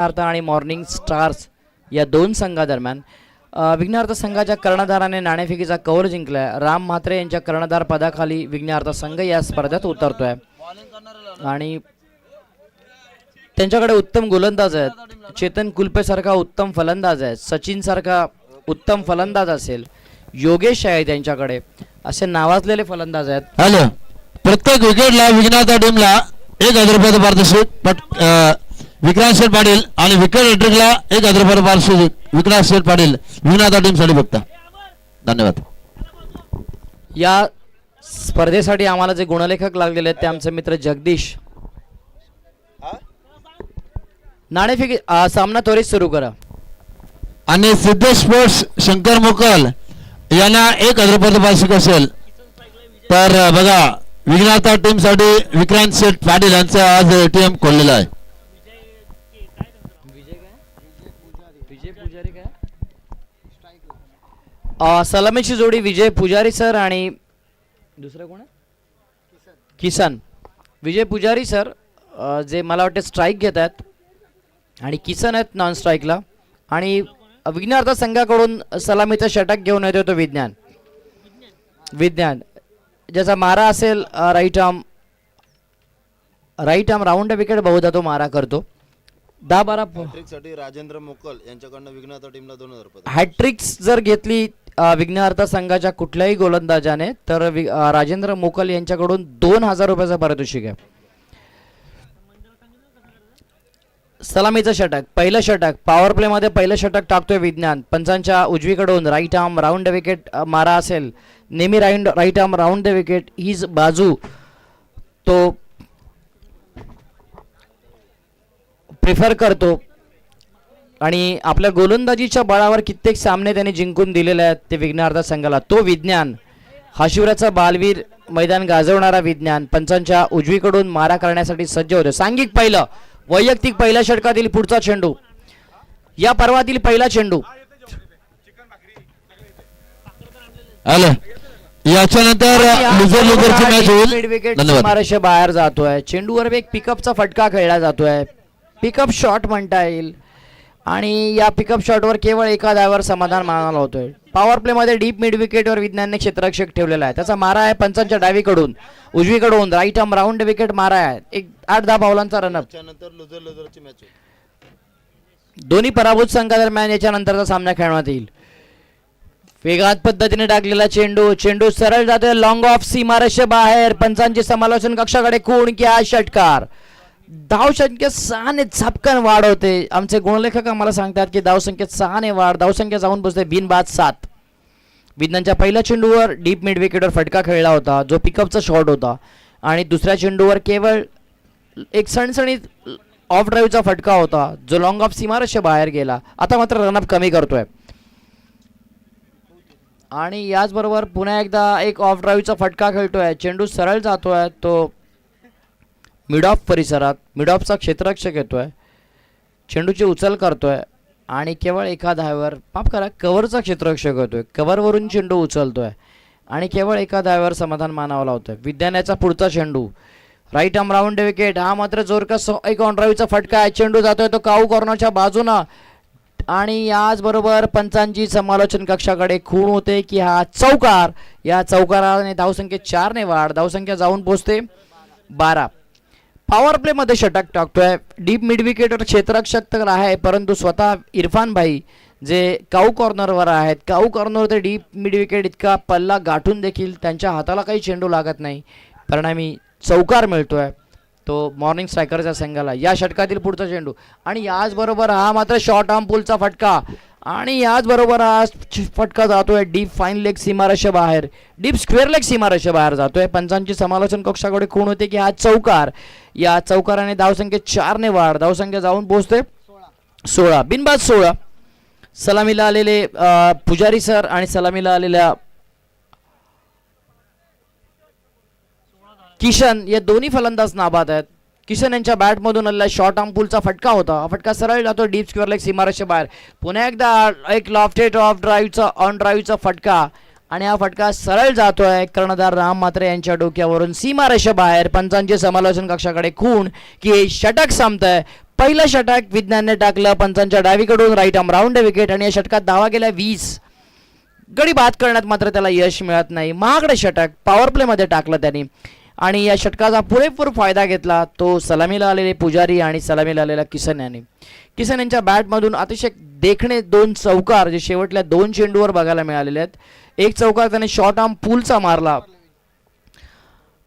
विघ्नार्थ आणि morning stars या दोन संघादरम्यान विघ्नार्थ संघाच्या कर्णधाराने नाणेफेकीचा कौल जिंकलाय. राम म्हात्रे यांच्या कर्णधार पदाखाली विघ्नार्थ संघ या स्पर्धेत उतरतोय आणि त्यांच्याकडे उत्तम गोलंदाज आहेत. चेतन कुलपे सारखा उत्तम फलंदाज आहे, सचिन सारखा उत्तम फलंदाज असेल, योगेश आहे त्यांच्याकडे, असे नावाजलेले फलंदाज आहेत. हॅलो, प्रत्येक विकेटला विघ्नार्थ टीमला 1000 रुपयाचं पारितोषिक विक्रांत शेठ पाटील आणि विकेट हॅट्रिकला 1000 रुपयाचं पारितोषिक विक्रांत शेठ पाटील विघ्नार्थ टीमसाठी फक्त. धन्यवाद. या स्पर्धेसाठी आम्हाला जे गुणलेखक लागलेले आहेत ते आमचे मित्र जगदीश. नाणेफेकी सामना त्वरित सुरू करा. आणि सिद्धेश स्पोर्ट्स शंकर मोकल यांना 1000 रुपयाचं पारितोषिक असेल तर बघा विघ्नार्थ टीमसाठी विक्रांत शेठ पाटील यांचा आज एटीएम खोललेला आहे. सलामीची जोडी विजय पुजारी सर आणि दुसरं कोण आहे किसन. विजय पुजारी सर जे मला वाटते स्ट्राईक घेत आहेत आणि किसन आहेत नॉन स्ट्राईकला. आणि विघ्नार्थ संघाकडून सलामीचा षटक घेऊन येतो तो विज्ञान ज्याचा मारा असेल राईट आर्म राऊंड विकेट बहुधा तो मारा करतो. 10-12 हॅट्रिकसाठी राजेंद्र मोकल यांच्याकडनं विघ्नार्थ टीमला 2000 रुपये. हॅट्रिक्स जर घेतली विघ्नार्थ संघाच्या कुठल्याही गोलंदाजाने तर राजेंद्र मोकल यांच्याकडून 2000 रुपयाचा पारितोषिक आहे. सलामीचं षटक, पहिलं षटक पॉवर प्ले मध्ये पहिलं षटक टाकतोय विज्ञान. पंचांच्या उजवीकडून right arm round the wicket मारा असेल, नेहमी right arm round the wicket हीच बाजू तो प्रिफर करतो आणि आपल्या गोलंदाजीच्या बळावर कित्येक सामने त्यांनी जिंकून दिलेले आहेत ते विघ्नार्थ संघाला. तो विज्ञान हा शिवराचा बालवीर मैदान गाजवणारा विज्ञान पंचांच्या उजवीकडून मारा करण्यासाठी सज्ज होतो. सांघिक पहिलं वैयक्तिक पहिल्या षटकातील पुढचा चेंडू, या पर्वातील पहिला चेंडू. याच्यानंतर माराशे बाहेर जातोय. चेंडूवर एक पिकअपचा फटका खेळला जातोय, पिकअप शॉट म्हणता येईल. आणि या पिकअप शॉटवर केवळ एका धावावर समाधान मानायला होतोय. पॉवर प्ले मध्ये डीप मिड विकेटवर विज्ञानने क्षेत्ररक्षक ठेवलेला आहे. त्याचा मारा आहे पंचांच्या डावीकडून उजवीकडून राईट आर्म राऊंड विकेट मारा आहे. एक 8-10 पावलांचा रनअप. दोन्ही पराभूत संघादरम्यान याच्यानंतरचा सामना खेळण्यात येईल. वेगात पद्धतीने टाकलेला चेंडू सरळ जातोय लॉंग ऑफ सीमारेषे बाहेर. पंचांची समालोचन कक्षाकडे कोण की हा षटकार. धावसंख्येत 6 ने झपकन वाढ होते. आमचे गुणलेखक आम्हाला सांगतात की धावसंख्येत 6 ने वाढ, धावसंख्या जाऊन पोहोचते बिनबाद 7. विज्ञानच्या पहिल्या चेंडूवर डीप मिड विकेटवर फटका खेळला होता जो पिकअपचा शॉट होता आणि दुसऱ्या चेंडूवर केवळ एक सणसणीत ऑफ ड्राईव्हचा फटका होता जो लॉंग ऑफ सीमारेषे बाहेर गेला. आता मात्र रनअप कमी करतोय आणि याचबरोबर पुन्हा एकदा एक ऑफ ड्राईव्हचा फटका खेळतोय. चेंडू सरळ जातोय तो मिड ऑफ परिसरात, मिड ऑफचा क्षेत्ररक्षक येतोय, चेंडूची उचल करतोय आणि केवळ एका धावेवर माफ करा कव्हरचा क्षेत्ररक्षक येतोय, कव्हरवरून चेंडू उचलतोय आणि केवळ एका धावेवर समाधान मानावं लावतोय. विज्ञानाचा पुढचा चेंडू राईट आर्म राऊंड विकेट, हा मात्र जोरकस एक ऑन ड्राईव्हचा फटका आहे. चेंडू जातोय तो काऊ कॉर्नरच्या बाजूनं आणि याचबरोबर पंचांची समालोचन कक्षाकडे खूण होते की हा चौकार. या चौकाराने धावसंख्येत 4 ने वाढ, धावसंख्या जाऊन पोहोचते 12. पॉवर प्ले मध्ये षटक टाकतोय. डीप मिड विकेटवर क्षेत्ररक्षक तर आहे परंतु स्वतः इरफान भाई जे काऊ कॉर्नरवर आहेत, काऊ कॉर्नरवर ते डीप मिड विकेट इतका पल्ला गाठून देखील त्यांच्या हाताला काही चेंडू लागत नाही, परिणामी चौकार मिळतोय तो मॉर्निंग स्ट्रायकरच्या संघाला. या षटकातील पुढचा चेंडू आणि याचबरोबर हा मात्र शॉर्ट आर्म पुलचा फटका आणि याचबरोबर हा फटका जातोय डीप फाईन लेग सीमारेषे बाहेर, डीप स्क्वेअर लेग सीमारेषे बाहेर जातोय. पंचांची समालोचन कक्षाकडे खूण होते की हा चौकार. या चौकाराने धावसंख्येत 4 ने वाढ, धावसंख्या जाऊन पोहोचते 16 बिनबाद 16. सलामीला आलेले पुजारी सर आणि सलामीला आलेल्या किशन या दोन्ही फलंदाज नाबाद आहेत. किशन यांच्या बॅटमधून आलेला शॉर्ट आर्म पुलचा फटका होता, हा फटका सरळ जातो डीप स्क्वेअर लेग सीमारेषे बाहेर. पुन्हा एकदा एक लॉफ्टेड ऑफ ड्राईव्हचा ऑन ड्राईव्हचा फटका आणि हा फटका सरळ जातोय कर्णधार राम म्हात्रे यांच्या डोक्यावरून सीमारेषा बाहेर. पंचांचे समालोचन कक्षाकडे खूण की हे षटक संपतंय. पहिलं षटक विज्ञानने टाकलं पंचांच्या डावीकडून राईट आर्म राऊंड विकेट आणि या षटकात धावा गेल्या 20. गडी बाद करण्यात मात्र त्याला यश मिळत नाही. महागडे षटक पॉवर प्लेमध्ये टाकलं त्यांनी आणि या षटकाचा पुरेपूर फायदा घेतला तो सलामीला आलेले पुजारी आणि सलामीला आलेला किसन यांनी. किसन यांच्या बॅटमधून अतिशय देखणे 2 चौकार जे शेवटल्या 2 चेंडूवर बघायला मिळालेले आहेत. एक चौकार त्याने शॉर्ट आर्म पुलचा मारला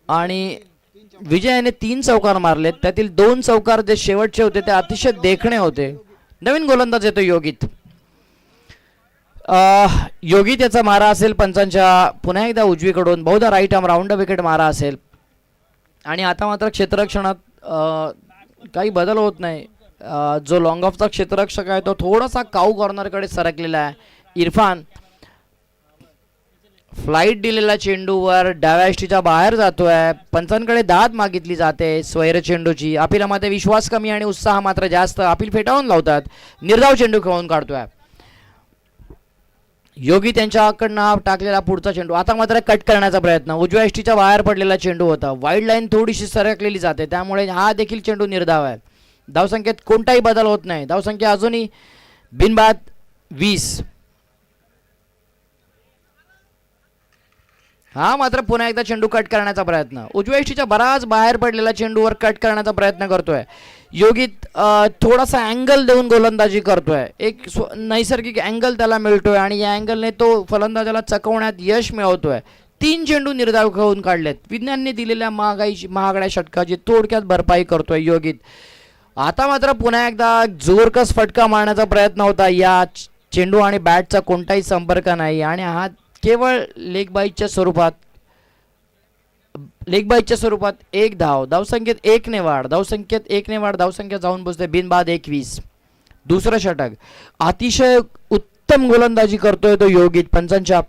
आणि विजय याने 3 चौकार मारलेत. त्यातील 2 चौकार जे शेवटचे होते ते अतिशय देखणे होते. नवीन गोलंदाज येतो योगित. योगित याचा मारा असेल पंचांच्या पुन्हा एकदा उजवीकडून बहुधा राईट आर्म राऊंड विकेट मारा असेल आणि आता मात्र क्षेत्ररक्षणात काही बदल होत नाही. जो लॉंग ऑफचा क्षेत्ररक्षक आहे तो थोडासा काऊ कॉर्नरकडे सरकलेला आहे. इरफान फ्लाईट दिलेला चेंडूवर डाव्या यष्टीच्या बाहेर जातोय. पंचांकडे दाद मागितली जाते स्वैर चेंडूची. अपिलामध्ये विश्वास कमी आणि उत्साह मात्र जास्त. अपील फेटाळून लावतात. निर्धाव चेंडू खेळून काढतोय योगी. त्यांच्याकडनं टाकलेला पुढचा चेंडू आता मात्र कट करण्याचा प्रयत्न. उजव्या यष्टीच्या बाहेर पडलेला चेंडू होता. वाईड लाईन थोडीशी सरकलेली जाते त्यामुळे हा देखील चेंडू निर्धाव आहे. धावसंख्येत कोणताही बदल होत नाही. धावसंख्या अजूनही बिनबाद 20. हा मात्र पुन्हा एकदा चेंडू कट करण्याचा प्रयत्न. उजव्या यष्टीच्या बराच बाहेर पडलेला चेंडूवर कट करण्याचा प्रयत्न करतोय योगित. थोडासा अँगल देऊन गोलंदाजी करतोय. एक नैसर्गिक अँगल त्याला मिळतोय आणि या अँगलने तो फलंदाजाला चकवण्यात यश मिळवतोय. 3 चेंडू निर्धाव खेळून काढलेत. विज्ञानने दिलेल्या महागड्या षटकाची थोडक्यात भरपाई करतोय योगित. आता मात्र पुन्हा एकदा जोरकस फटका मारण्याचा प्रयत्न होता. या चेंडू आणि बॅटचा कोणताही संपर्क नाही आणि हा केवळ लेग बाईच्या स्वरूपात एक धाव. धावसंख्येत 1 ने वाढ. धावसंख्या जाऊन बसते बिनबाद 21. दुसरं षटक. अतिशय उत्तम गोलंदाजी करतोय तो योगित. पंचांच्या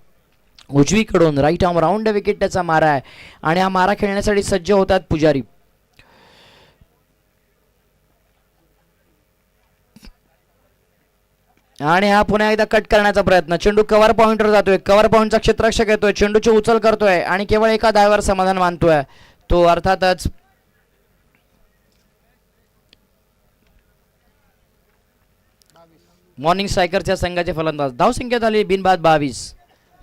उजवीकडून राईट आर्म राऊंड विकेट त्याचा मारा आहे आणि हा मारा खेळण्यासाठी सज्ज होतात पुजारी. आणि हा पुन्हा एकदा कट करण्याचा प्रयत्न. चेंडू कव्हर पॉइंटवर जातोय. कव्हर पॉइंटचा क्षेत्ररक्षक येतोय. चेंडूची उचल करतोय आणि केवळ एका धावेवर समाधान मानतोय तो अर्थातच मॉर्निंग स्ट्रायकरच्या संघाचे फलंदाज. धावसंख्येत आली बिनबाद 22.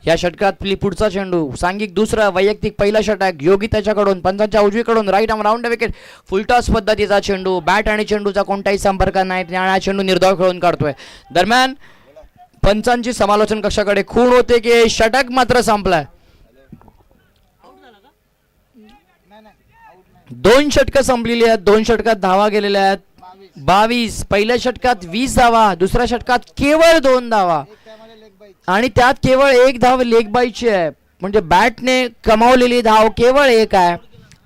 या षटकात पुढचा चेंडू सांघिक दुसरा वैयक्तिक पहिला षटक योगी त्याच्याकडून पंचांच्या उजवीकडून right arm round wicket. Full toss पद्धतीचा चेंडू. बॅट आणि चेंडूचा कोणताही संपर्क नाही आणि हा चेंडू निर्धाव खेळून काढतोय. दरम्यान पंचांची समालोचन कक्षाकडे खूण होते की षटक मात्र संपलाय. 2 षटकं संपलेली आहेत. 2 षटकात धावा गेलेल्या आहेत 22. पहिल्या षटकात 20 धावा. दुसऱ्या षटकात केवळ 2 धावा आणि त्यात केवळ 1 धाव लेग बाईची आहे. म्हणजे बॅटने कमावलेली धाव केवळ 1 आहे.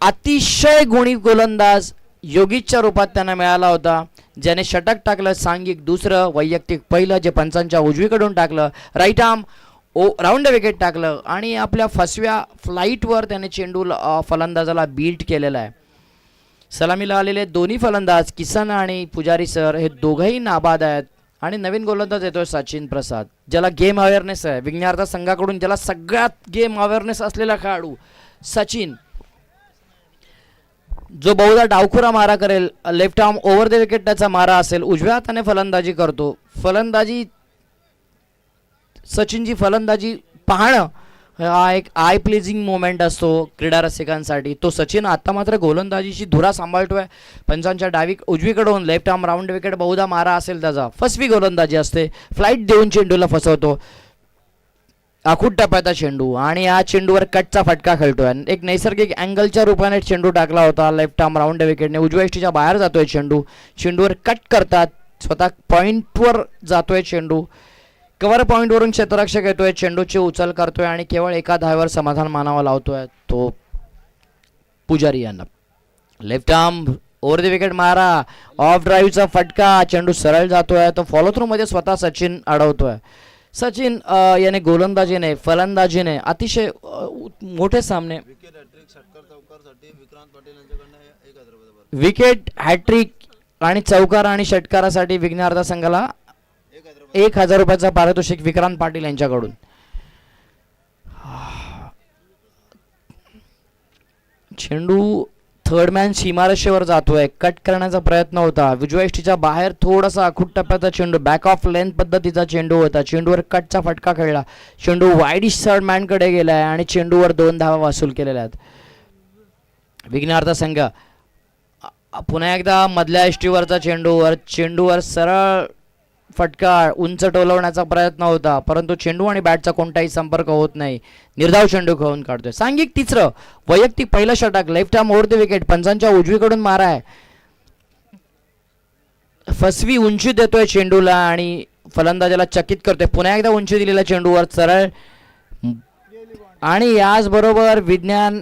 अतिशय गुणी गोलंदाज योगीच्या रूपात त्यांना मिळाला होता ज्याने षटक टाकलं. सांघिक दुसरं वैयक्तिक पहिलं जे पंचांच्या उजवीकडून टाकलं. राईट आर्म राऊंड विकेट टाकलं आणि आपल्या फसव्या फ्लाईटवर त्याने चेंडू फलंदाजाला बीट केलेला आहे. सलामीला आलेले दोन्ही फलंदाज किसन आणि पुजारी सर हे दोघंही नाबाद आहेत आणि नवीन गोलंदाज येतोय सचिन प्रसाद ज्याला गेम अवेअरनेस आहे. विज्ञार्था संघाकडून ज्याला सगळ्यात गेम अवेअरनेस असलेला खेळाडू सचिन जो बहुधा डावखुरा मारा करेल. Left arm over the wicket त्याचा मारा असेल. उजव्या हाताने फलंदाजी करतो. सचिनची फलंदाजी पाहणं हा एक आय प्लेजिंग मोमेंट असतो क्रीडा रसिकांसाठी. तो सचिन आता मात्र गोलंदाजीची धुरा सांभाळतोय. पंचांच्या उजवीकडून लेफ्ट आर्म राऊंड विकेट बहुधा मारा असेल त्याचा. फसवी गोलंदाजी असते. फ्लाईट देऊन चेंडूला फसवतो. आखूट टप्प्याचा चेंडू आणि या चेंडूवर कटचा फटका खेळतोय. एक नैसर्गिक अँगलच्या रूपाने चेंडू टाकला होता लेफ्ट आर्म राऊंड विकेटने. उजव्या यष्टीच्या बाहेर जातोय चेंडू. चेंडूवर कट करतात. स्वतः पॉइंटवर जातोय चेंडू. कव्हर पॉइंटवरून क्षेत्ररक्षक येतोय. चेंडूची उचल करतोय आणि केवळ एका धावेवर समाधान मानावा लावतोय तो पुजारी यांना. Left arm over the wicket मारा. ऑफ ड्राईव्हचा फटका. चेंडू सरळ जातोय. तो फॉलो थ्रू मध्ये स्वतः सचिन अडवतोय. सचिन याने गोलंदाजीने फलंदाजीने अतिशय मोठे सामने. विकेट हॅट्रिक आणि चौकार आणि षटकारासाठी विघ्नहर्ता संघाला 1000 रुपयाचा पारितोषिक विक्रांत पाटील यांच्याकडून. चेंडू थर्ड मॅन सीमारेषेवर जातोय, कट करण्याचा प्रयत्न होता, विजयष्टीच्या बाहेर थोडासा आखूट टप्प्याचा चेंडू, बॅक ऑफ लेंथ पद्धतीचा चेंडू होता, चेंडूवर कटचा फटका खेळला, चेंडू वाईडिश थर्ड मॅन कडे गेलाय आणि चेंडूवर 2 धावा वसूल केलेल्या आहेत. विघ्नार्थ संघ पुन्हा एकदा मधल्या एष्टीवरचा चेंडूवर सरळ फटका उंच टोलवण्याचा प्रयत्न होता, परंतु चेंडू आणि बॅटचा कोणताही संपर्क होत नाही. निर्धाव चेंडू खेळून काढतोय. सांघिक तिसरं वैयक्तिक पहिलं षटक, left arm over the wicket, पंचांच्या उजवीकडून मारा आहे, फसवी उंची देतोय चेंडूला आणि फलंदाजाला चकित करतोय. पुन्हा एकदा उंची दिलेल्या चेंडूवर सरळ आणि याचबरोबर विज्ञान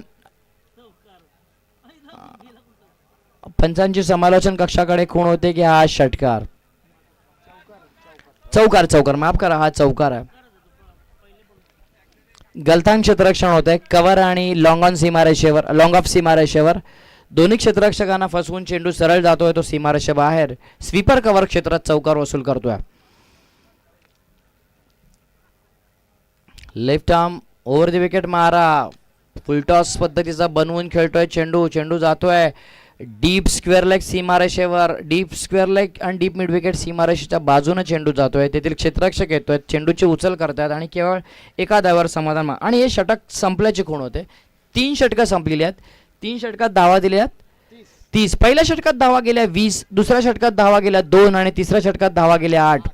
पंचांची समालोचन कक्षाकडे खूण होते की हा षटकार, चौकार माफ करा, हा चौकार आहे. गलथान क्षेत्ररक्षण होत आहे, कव्हर आणि लॉंग ऑफ सीमारेषेवर दोन्ही क्षेत्ररक्षकांना फसवून चेंडू सरळ जातोय, तो सीमारेषेबाहेर स्वीपर कव्हर क्षेत्रात चौकार वसूल करतोय. Left arm over the wicket मारा, फुलटॉस पद्धतीचा बनवून खेळतोय चेंडू जातोय डीप स्क्वेअर लेग सीमारेषेवर, डीप स्क्वेअर लेग आणि डीप मिड विकेट सीमारेषेच्या बाजूने चेंडू जातोय, तेथील क्षेत्ररक्षक येतोय, चेंडूची उचल करतात आणि केवळ एका धावावर समाधान. आणि हे षटक संपल्याची खूण होते. 3 षटकं संपलेली आहेत, 3 षटकात धावा दिल्या 30. पहिल्या षटकात धावा गेल्या 20, दुसऱ्या षटकात धावा गेल्या 2 आणि तिसऱ्या षटकात धावा गेल्या 8.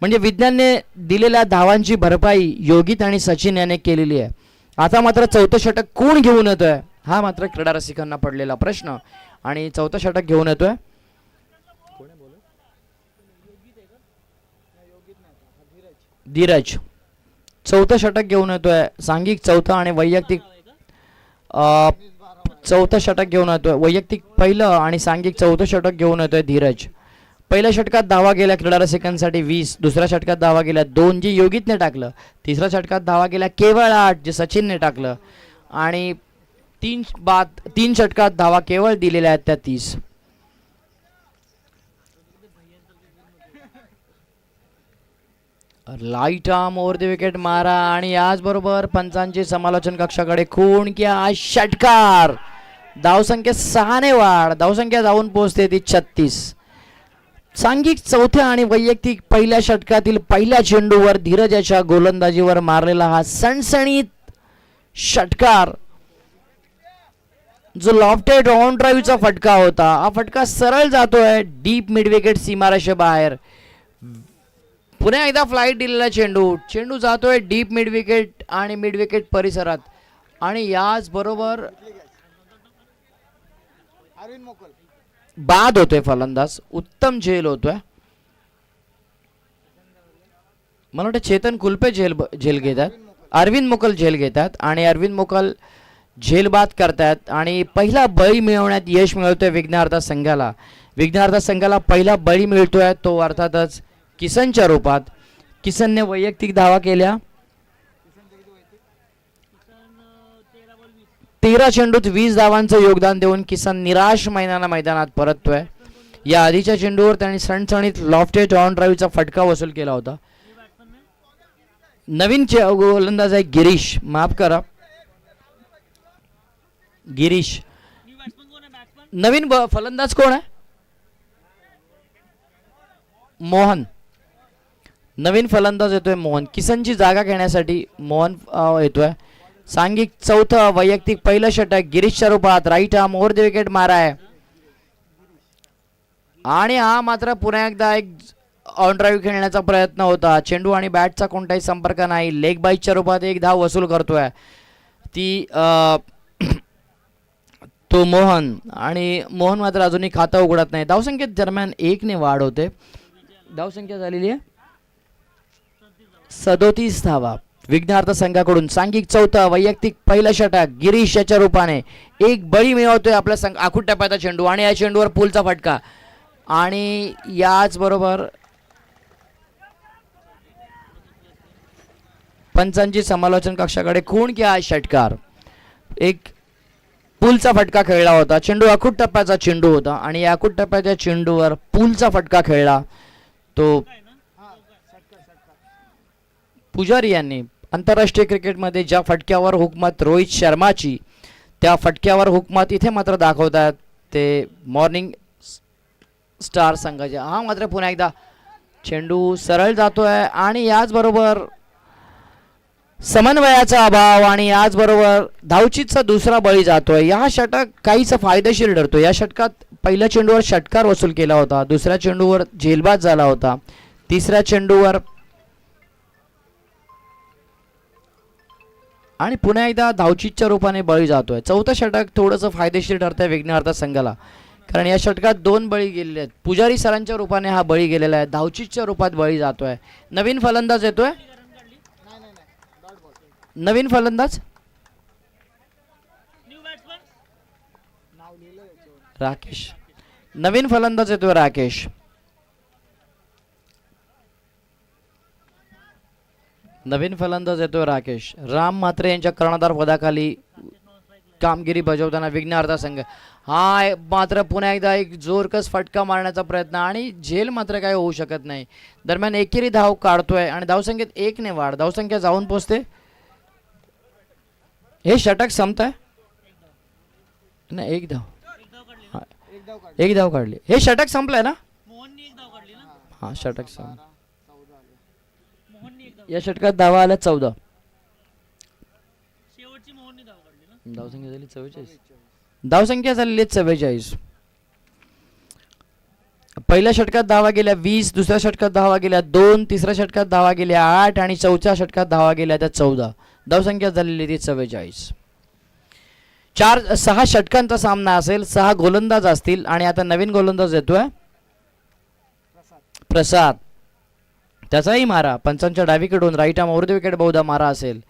म्हणजे विज्ञानने दिलेल्या धावांची भरपाई योगित आणि सचिन याने केलेली आहे. आता मात्र चौथं षटक कोण घेऊन येतोय, हा मात्र क्रीडा रसिकांना पडलेला प्रश्न. आणि चौथं षटक घेऊन येतोय धीरज, चौथं षटक घेऊन येतोय. सांघिक चौथं आणि वैयक्तिक चौथं षटक घेऊन येतोय, वैयक्तिक पहिलं आणि सांघिक चौथं षटक घेऊन येतोय धीरज. पहिल्या षटकात धावा गेल्या क्रीडा रसिकांसाठी 20, दुसऱ्या षटकात धावा गेल्या 2 जे योगितने टाकलं, तिसऱ्या षटकात धावा गेल्या केवळ 8 जे सचिनने टाकलं आणि 3 षटकात धावा केवळ दिलेल्या आहेत त्या 30. Light arm over the wicket मारा आणि याचबरोबर पंचांची समालोचन कक्षाकडे खूण की हा षटकार. धावसंख्या 6 ने वाढ, धावसंख्या जाऊन पोहोचते ती 36. सांघिक चौथ्या आणि वैयक्तिक पहिल्या षटकातील पहिल्या चेंडूवर धीरजाच्या गोलंदाजीवर मारलेला हा सणसणीत षटकार, जो लॉफ्टेड ऑन ड्राईव्हचा फटका होता, हा फटका सरळ जातोय डीप मिड विकेट सीमारेषे बाहेर. पुन्हा एकदा फ्लाईट दिलेला चेंडू जातोय डीप मिड विकेट आणि मिड विकेट परिसरात आणि याच बरोबर बाद होतोय फलंदाज, उत्तम झेल होतोय. मला वाटतं चेतन कुलपे झेल घेतात, अरविंद मुकल झेल घेतात आणि अरविंद मुकल झेलबाद करतात आणि पहिला बळी मिळवण्यात यश मिळवतोय विघ्नार्थ संघाला. विघ्नार्थ संघाला पहिला बळी मिळतोय तो अर्थातच किसनच्या रूपात. किसनने वैयक्तिक धावा केल्या, 13 चेंडूत 20 धावांचं योगदान देऊन किसन निराश मैदानात परततोय. या आधीच्या चेंडूवर त्यांनी सणसणीत लॉफ्टेड ऑन ड्राईव्हचा फटका वसूल केला होता. नवीन गोलंदाज आहे गिरीश, माफ करा गिरीश. नवीन फलंदाज कोण आहे? मोहन. नवीन फलंदाज येतोय मोहन, किसनची जागा घेण्यासाठी मोहन येतोय. सांघिक चौथं वैयक्तिक पहिलं षटक गिरीशच्या रूपात, right arm over the wicket मारा आहे आणि हा मात्र पुन्हा एकदा एक ऑन ड्राईव्ह खेळण्याचा प्रयत्न होता. चेंडू आणि बॅटचा कोणताही संपर्क नाही, लेग बाईटच्या रूपात एक धाव वसूल करतोय ती तो मोहन. आणि मोहन मात्र अजूनही खातं उघडत नाही. धावसंख्येत दरम्यान 1 ने वाढ होते, धावसंख्या झालेली आहे 37 धावा विघ्नार्थ संघाकडून. सांघिक चौथा वैयक्तिक पहिलं षटक गिरीश याच्या रूपाने एक बळी मिळवतोय आपला संघ. आखूट टप्प्याचा चेंडू आणि या चेंडूवर पुलचा फटका आणि याच बरोबर पंचांची समालोचन कक्षाकडे खूण की हा षटकार. एक पुलचा फटका खेळला होता, चेंडू आखूट टप्प्याचा चेंडू होता आणि या आखूट टप्प्याच्या चेंडूवर पुलचा फटका खेळला तो पुजारी यांनी. आंतरराष्ट्रीय क्रिकेटमध्ये ज्या फटक्यावर हुकमत रोहित शर्माची, त्या फटक्यावर हुकमत इथे मात्र दाखवतात ते मॉर्निंग स्टार संघाचे. हा मात्र पुन्हा एकदा चेंडू सरळ जातोय आणि याचबरोबर समन्वयाचा अभाव आणि याचबरोबर धावचीतचा दुसरा बळी जातोय. या षटक काहीच फायदेशीर ठरतो. या षटकात पहिल्या चेंडूवर षटकार वसूल केला होता, दुसऱ्या चेंडूवर झेलबाद झाला होता, तिसऱ्या चेंडूवर आणि पुन्हा एकदा धावचीतच्या रूपाने बळी जातोय. चौथं षटक थोडंसं फायदेशीर ठरतंय विघ्नहर्ता संघाला, कारण या षटकात 2 बळी गेलेले आहेत. पुजारी सरांच्या रूपाने हा बळी गेलेला आहे, धावचीतच्या रूपात बळी जातोय. नवीन फलंदाज येतोय, नवीन फलंदाज राकेश, नवीन फलंदाज येतोय राकेश. नवीन फलंदाज येतोय राकेश. राम म्हात्रे यांच्या कर्णधार पदाखाली कामगिरी बजावताना विघ्नहर्ता संघ हा मात्र पुन्हा एकदा एक जोरकस फटका मारण्याचा प्रयत्न आणि झेल मात्र काय होऊ शकत नाही. दरम्यान एकेरी धाव काढतोय आणि धावसंख्येत 1 ने वाढ, धावसंख्या जाऊन पोहोचते. हे षटक संपतंय ना, 1 धाव, एक धाव काढली. हे षटक संपलंय ना, हा षटक संपलं. या षटकात धावा आल्या 14, धावसंख्या झाली 44, धावसंख्या झालेली 44. पहिल्या षटकात धावा गेल्या 20, दुसऱ्या षटकात धावा गेल्या 2, तिसऱ्या षटकात धावा गेल्या 8 आणि चौथ्या षटकात धावा गेल्या त्या 14. धावसंख्या झालेली ती 44. 6 षटकांचा सामना असेल, 6 गोलंदाज असतील आणि आता नवीन गोलंदाज येतोय प्रसाद. त्याचाही मारा पंचांच्या डावीकडून right arm over the wicket बहुधा मारा असेल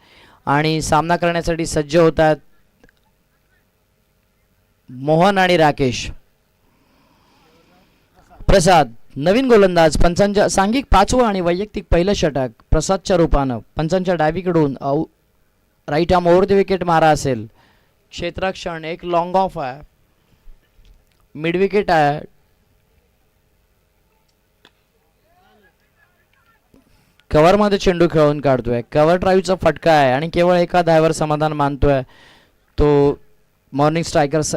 आणि सामना करण्यासाठी सज्ज होतात मोहन आणि राकेश. प्रसाद नवीन गोलंदाज, पंचांच्या सांघिक 5वं आणि वैयक्तिक पहिलं षटक प्रसादच्या रूपानं. पंचांच्या डावीकडून right arm over the wicket मारा असेल, क्षेत्ररक्षण, एक लॉंग ऑफ आहे, मिड विकेट आहे. कव्हर मध्ये चेंडू खेळून काढतोय, कव्हर ड्राईव्हचा फटका आहे आणि केवळ एका धावेवर समाधान मानतोय तो मॉर्निंग स्ट्रायकर्स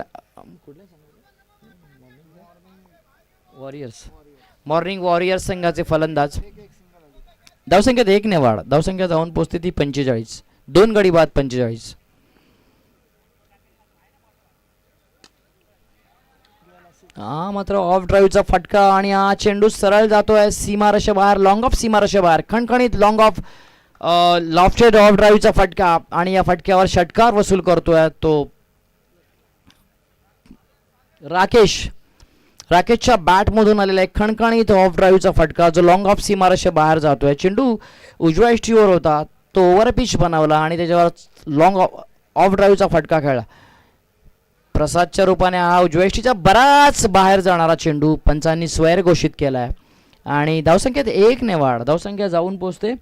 मॉर्निंग वॉरियर्स संघाचे फलंदाज. धावसंख्येत 1 ने वाढ, धावसंख्या जाऊन पोहोचते ती 45, 2 गडी बाद 45. हा मात्र ऑफ ड्राईव्हचा फटका आणि हा चेंडू सरळ जातोय सीमारेषे बाहेर, लॉंग ऑफ सीमारेषे बाहेर, खणखणीत लॉंग ऑफ लॉफ्टेड ऑफ ड्राईव्हचा फटका आणि या फटक्यावर षटकार वसूल करतोय तो राकेश. राकेशच्या बॅटमधून आलेला एक खणखणीत ऑफ ड्राईव्हचा फटका जो लॉंग ऑफ सीमारेषे बाहेर जातोय. चेंडू उजव्या इष्टीवर होता, तो ओव्हर पिच बनवला आणि त्याच्यावर लॉंग ऑफ ड्राईव्हचा फटका खेळला. प्रसादच्या रूपाने हा उजव्या इष्टीच्या बराच बाहेर जाणारा चेंडू पंचांनी स्वैर घोषित केलाय आणि धावसंख्येत 1 ने वाढ, धावसंख्या जाऊन पोहोचते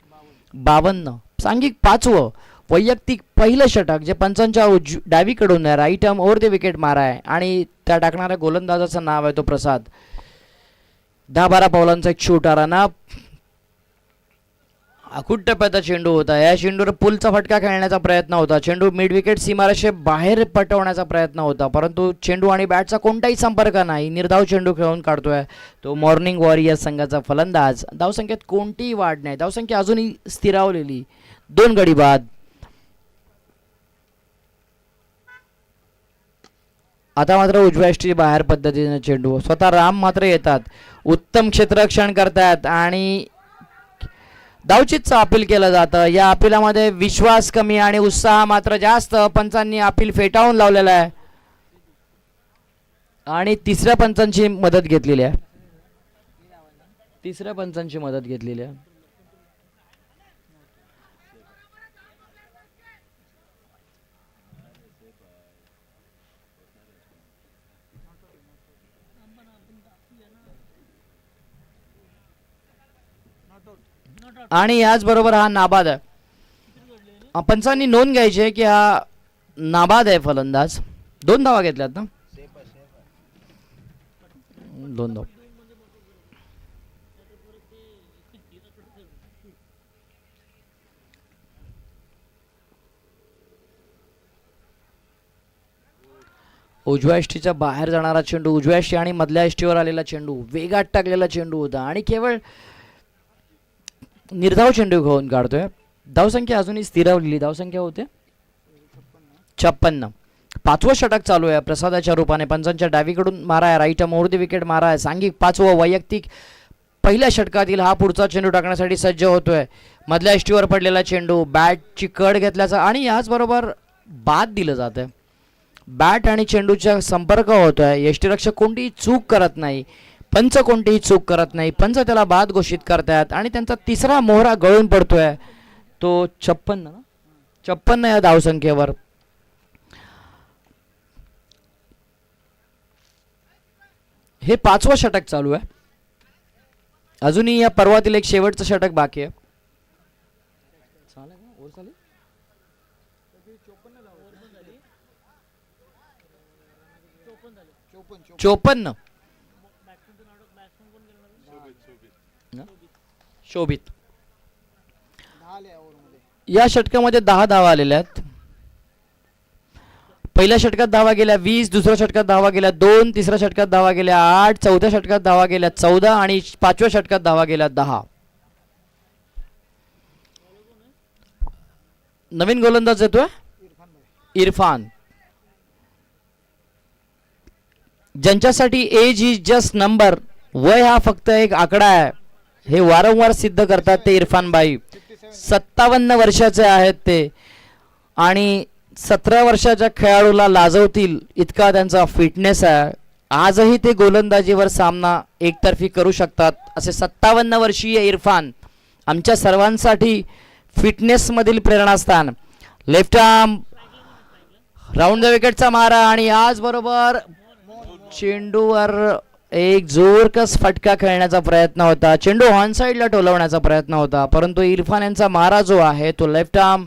52. सांघिक 5वं वैयक्तिक पहिलं षटक जे पंचांच्या डावीकडून आहे, right arm over the wicket मारा आहे आणि त्या टाकणाऱ्या गोलंदाजाचं नाव आहे तो प्रसाद. 10-12 पावलांचा एक शूटर ना, अखूट टप्प्याचा चेंडू होता. या चेंडूवर पुलचा फटका खेळण्याचा प्रयत्न होता, चेंडू मिड विकेट सीमारेषे बाहेर पटवण्याचा प्रयत्न होता, परंतु चेंडू आणि बॅटचा कोणताही संपर्क नाही. निर्धाव चेंडू खेळून काढतोय तो मॉर्निंग वॉरियर्स संघाचा फलंदाज. धावसंख्येत कोणतीही वाढ नाही, धावसंख्या अजूनही स्थिरावलेली, 2 गडी बाद. आता मात्र उजव्या इष्टी बाहेर पद्धतीने चेंडू, स्वतः राम मात्र येतात, उत्तम क्षेत्ररक्षण करतात आणि धावचीतचं अपील केलं जातं. या अपिलामध्ये विश्वास कमी आणि उत्साह मात्र जास्त. पंचांनी अपील फेटाळून लावलेलं आहे आणि तिसऱ्या पंचांची मदत घेतलेली आहे. आणि याचबरोबर हा नाबाद आहे. पंचांनी नोंद घ्यायची आहे की हा नाबाद आहे फलंदाज. 2 धावा घेतल्यात ना, 2 धावा. उजव्या यष्टीच्या बाहेर जाणारा चेंडू, उजव्या यष्टी आणि मधल्या यष्टीवर आलेला चेंडू, वेगात टाकलेला चेंडू होता आणि केवळ निर्धाव चेंडू घेऊन काढतोय. धावसंख्या अजूनही स्थिरावलेली. धावसंख्या होते 56. पाचवं षटक चालू आहे प्रसादाच्या रूपाने. पंचांच्या डावीकडून मारा आहे, राईट मोरदी विकेट मारा आहे. सांघिक 5वं वैयक्तिक पहिल्या षटकातील हा पुढचा चेंडू टाकण्यासाठी सज्ज होतोय. मधल्या यष्टीवर पडलेला चेंडू, बॅटची कड घेतल्याचा आणि याचबरोबर बाद दिलं जात आहे. बॅट आणि चेंडूचा संपर्क होतोय. यष्टीरक्षक कोणतीही चूक करत नाही, पंच कोणतीही चूक करत नाही. पंच त्याला बाद घोषित करतायत आणि त्यांचा तिसरा मोहरा गळून पडतोय. तो 56 या धावसंख्येवर. हे 5वं षटक चालू आहे. अजूनही या पर्वातील एक शेवटचं षटक बाकी आहे. 54. शोभित. या षटकामध्ये 10 धावा आलेल्या आहेत. पहिल्या षटकात धावा गेल्या 20, दुसऱ्या षटकात धावा गेल्या 2, तिसऱ्या षटकात धावा गेल्या 8, चौथ्या षटकात धावा गेल्या 14 आणि 5व्या षटकात धावा गेल्या 10. नवीन गोलंदाज येतोय इरफान, ज्यांच्यासाठी एज इज जस्ट नंबर. वय हा फक्त एक आकडा आहे हे वारंवार सिद्ध करतात ते इरफान भाई. 57 वर्षाचे आहेत ते आणि 17 वर्षाच्या खेळाडूला लाजवतील इतका त्यांचा फिटनेस आहे. आजही ते गोलंदाजीवर सामना एकतर्फी करू शकतात असे 57 वर्षीय इरफान आमच्या सर्वांसाठी फिटनेसमधील प्रेरणास्थान. लेफ्ट आर्म राऊंड द विकेटचा मारा आणि आज बरोबर चेंडूवर एक जोरकस फटका खेळण्याचा प्रयत्न होता. चेंडू ऑन साईडला टोलवण्याचा प्रयत्न होता, परंतु इरफान यांचा मारा जो आहे तो left arm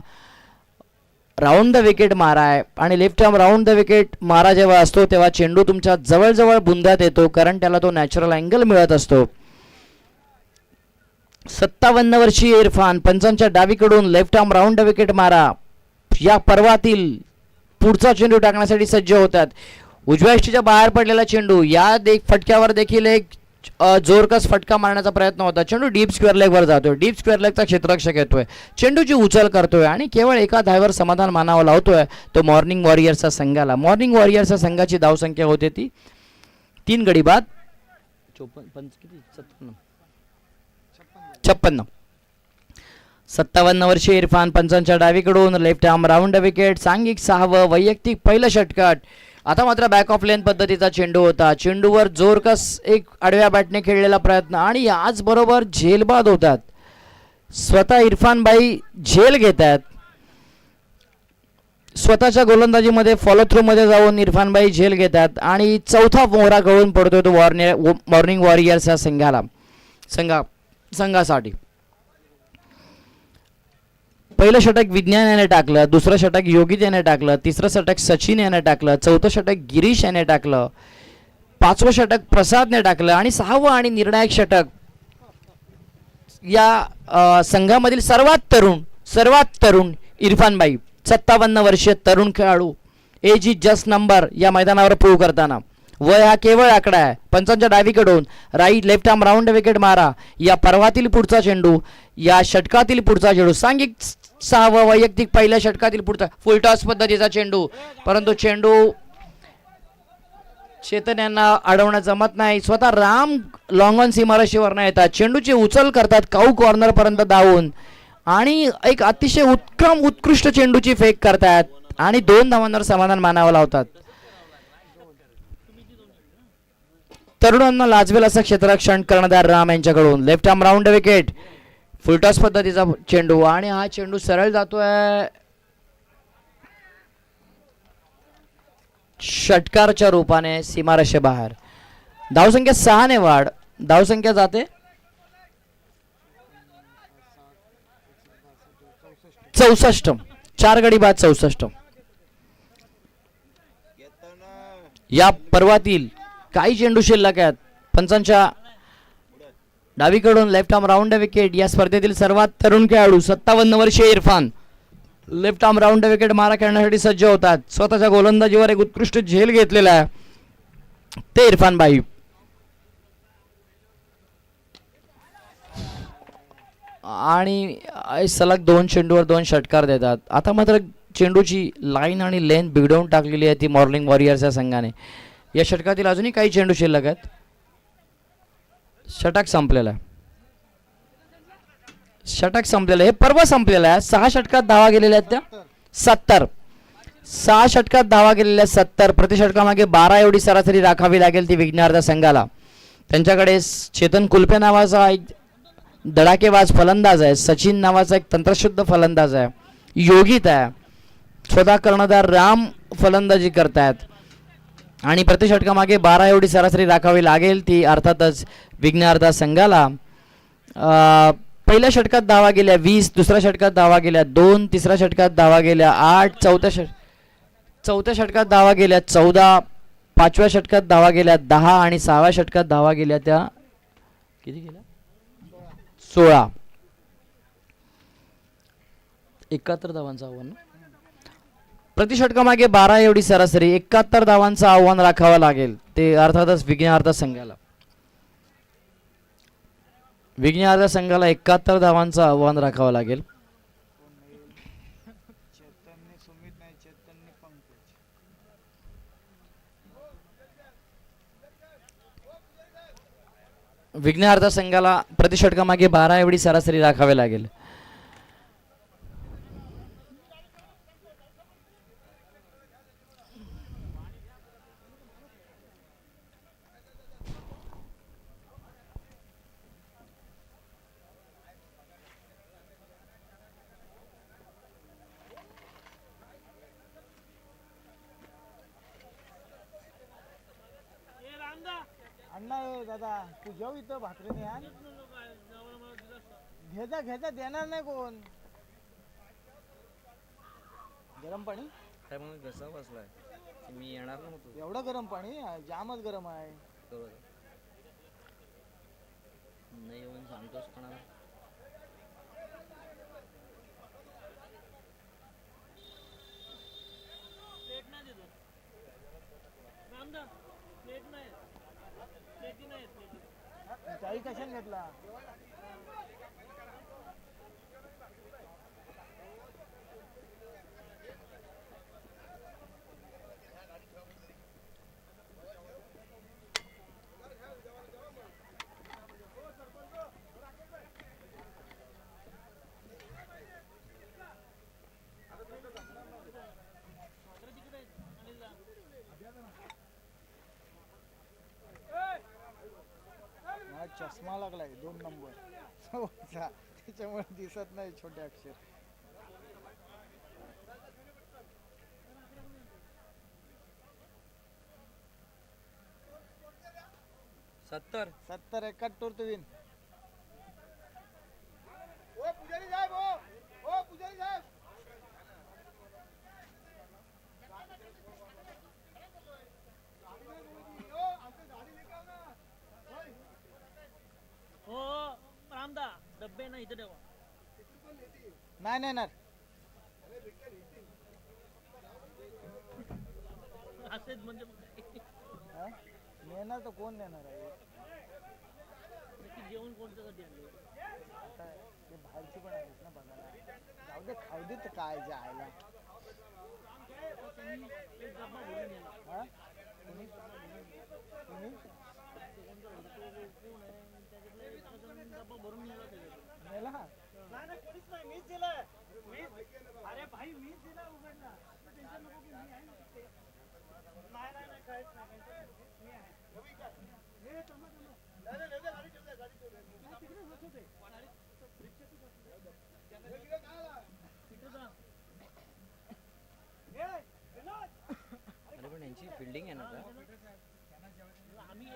round the wicket मारा आहे. आणि left arm round the wicket मारा जेव्हा असतो तेव्हा चेंडू तुमच्या जवळजवळ बुंद्यात येतो, कारण त्याला तो नॅचरल अँगल मिळत असतो. 57 वर्षीय इरफान पंचांच्या डावीकडून left arm round the wicket मारा या पर्वातील पुढचा चेंडू टाकण्यासाठी सज्ज होतात. उजव्या यष्टीच्या बाहेर पडलेला चेंडू, या फटक्यावर देखील एक जोरकस फटका मारण्याचा प्रयत्न होता. चेंडू डीप स्क्वेअर लेगवर जातोय. डीप स्क्वेअर लेगचा क्षेत्ररक्षक येतोय, चेंडूची उचल करतोय आणि केवळ एका धावेवर समाधान मानावं लावतोय तो मॉर्निंग वॉरियर्सच्या संघाला. मॉर्निंग वॉरियर्सच्या संघाची धावसंख्या होते ती 3 गडी बाद 56. 57 वर्षीय इरफान पंचांच्या डावीकडून left arm round the wicket. सांघिक 6वं वैयक्तिक पहिलं षटकात. आता मात्र बॅक ऑफ लेन पद्धतीचा चेंडू होता. चेंडूवर जोरकस एक आडव्या बॅटने खेळलेला प्रयत्न आणि आज बरोबर झेलबाद होतात. स्वतः इरफान भाई झेल घेत आहेत. स्वतःच्या गोलंदाजीमध्ये फॉलो थ्रू मध्ये जाऊन इरफान भाई झेल घेतात आणि चौथा मोहरा गळून पडतो तो मॉर्निंग वॉरियर्स या संघासाठी. पहिलं षटक विज्ञान याने टाकलं, दुसरं षटक योगित याने टाकलं, तिसरं षटक सचिन याने टाकलं, चौथं षटक गिरीश याने टाकलं, 5वं षटक प्रसादने टाकलं आणि 6वं आणि निर्णायक षटक या संघामधील सर्वात तरुण इरफान भाई 57 वर्षीय तरुण खेळाडू. एज इज जस्ट नंबर या मैदानावर प्रूव्ह करताना. वय हा केवळ आकडा आहे. पंचांच्या डावीकडून लेफ्ट आर्म राऊंड विकेट मारा या पर्वातील पुढचा चेंडू, या षटकातील पुढचा चेंडू. सांघिक 6वं वैयक्तिक पहिल्या षटकातील पुढचा फुल टॉस पद्धतीचा चेंडू, परंतु चेंडू चेतन यांना अडवणं जमत नाही. स्वतः राम लॉंग ऑन सीमारेषेवर न येतात चेंडूची उचल करतात काऊ कॉर्नर पर्यंत धावून आणि एक अतिशय उत्कृष्ट चेंडूची फेक करतात आणि 2 धावांवर समाधान मानावं लावतात. तरुणांना लाजवेल असं क्षेत्ररक्षण कर्णधार राम यांच्याकडून. Left arm round wicket full toss पद्धतीचा चेंडू आणि हा चेंडू सरळ जातोय षटकारच्या रूपाने सीमारेषे बाहेर. धावसंख्या 6 ने वाढ. धावसंख्या जाते 64. 4 गडी बाद 64. या पर्वातील काही चेंडू शिल्लक आहेत. पंचांच्या डावीकडून लेफ्ट आर्म राऊंड विकेट या स्पर्धेतील सर्वात तरुण खेळाडू 57 वर्षीय Irfan left arm round wicket मारा खेळण्यासाठी सज्ज होतात. स्वतःच्या गोलंदाजीवर एक उत्कृष्ट झेल घेतलेला आहे ते इरफान भाई. आणि सलग 2 चेंडूवर 2 षटकार देतात. आता मात्र चेंडूची लाईन आणि लेंथ बिघडवून टाकलेली आहे ती मॉर्निंग वॉरियर्स या संघाने. या षटकातील अजूनही काही चेंडू शिल्लक आहेत. षटक संपलेला आहे. षटक संपलेलं आहे. हे पर्व संपलेलं आहे. 6 षटकात धावा गेलेल्या आहेत त्या 70. 6 षटकात धावा गेलेल्या 70. प्रति षटकामागे 12 एवढी सरासरी राखावी लागेल ती विघ्नहर्ता संघाला. त्यांच्याकडे चेतन कुलपे नावाचा एक धडाकेबाज फलंदाज आहे. सचिन नावाचा एक तंत्रशुद्ध फलंदाज आहे. योगित आहे. स्वतः कर्णधार राम फलंदाजी करतायत. आणि प्रति षटकामागे 12 एवढी सरासरी राखावी लागेल ती अर्थातच विघ्नहर्ता संघाला. पहिल्या षटकात धावा गेल्या 20, दुसऱ्या षटकात धावा गेल्या 2, तिसऱ्या षटकात धावा गेल्या 8, चौथ्या षटकात धावा गेल्या 14, 5व्या षटकात धावा गेल्या 10 आणि 6व्या षटकात धावा गेल्या त्या किती गेल्या 16. 71 धावांचं आव्हान. प्रति षटकामागे 12 एवढी सरासरी 71 धावांचं आव्हान राखावं लागेल ते अर्थातच विघ्नहर्ता संघाला. विघ्नहर्ता संघाला 71 धावांचं आव्हान राखावं लागेल. विघ्नहर्ता संघाला प्रति षटकामागे 12 एवढी सरासरी राखावी लागेल. अण्णा दादा तू जेव इथं भाकरीने आण. घेजा देणार नाही कोण. गरम पाणी काय म्हणून घसा बसलाय मी येणार नव्हतो. एवढं गरम पाणी जामच गरम आहे. नाही येऊन सांगतोस कोणाला. चाई कशाने घेतला. चष्मा लागलाय 2 नंबर त्याच्यामुळे दिसत नाही छोटे अक्षर. सत्तर 71 तो विन. डब्बे नाही इथं ठेवा. नाही नेणार. असेच म्हणजे नेणार तर कोण नेणार आहे. जेवण कोणत्यासाठी आणलं. आता ते बाहेरची पण आहेत ना बघायला. जाऊ दे खाऊ दे तर काय जायला. अरे भाई मीच दिला उघडला. टेन्शन नको की मी आहे ना. नाही काहीच नाही. मी आहे. अरे पण यांची फिल्डिंग आहे ना आता. आम्ही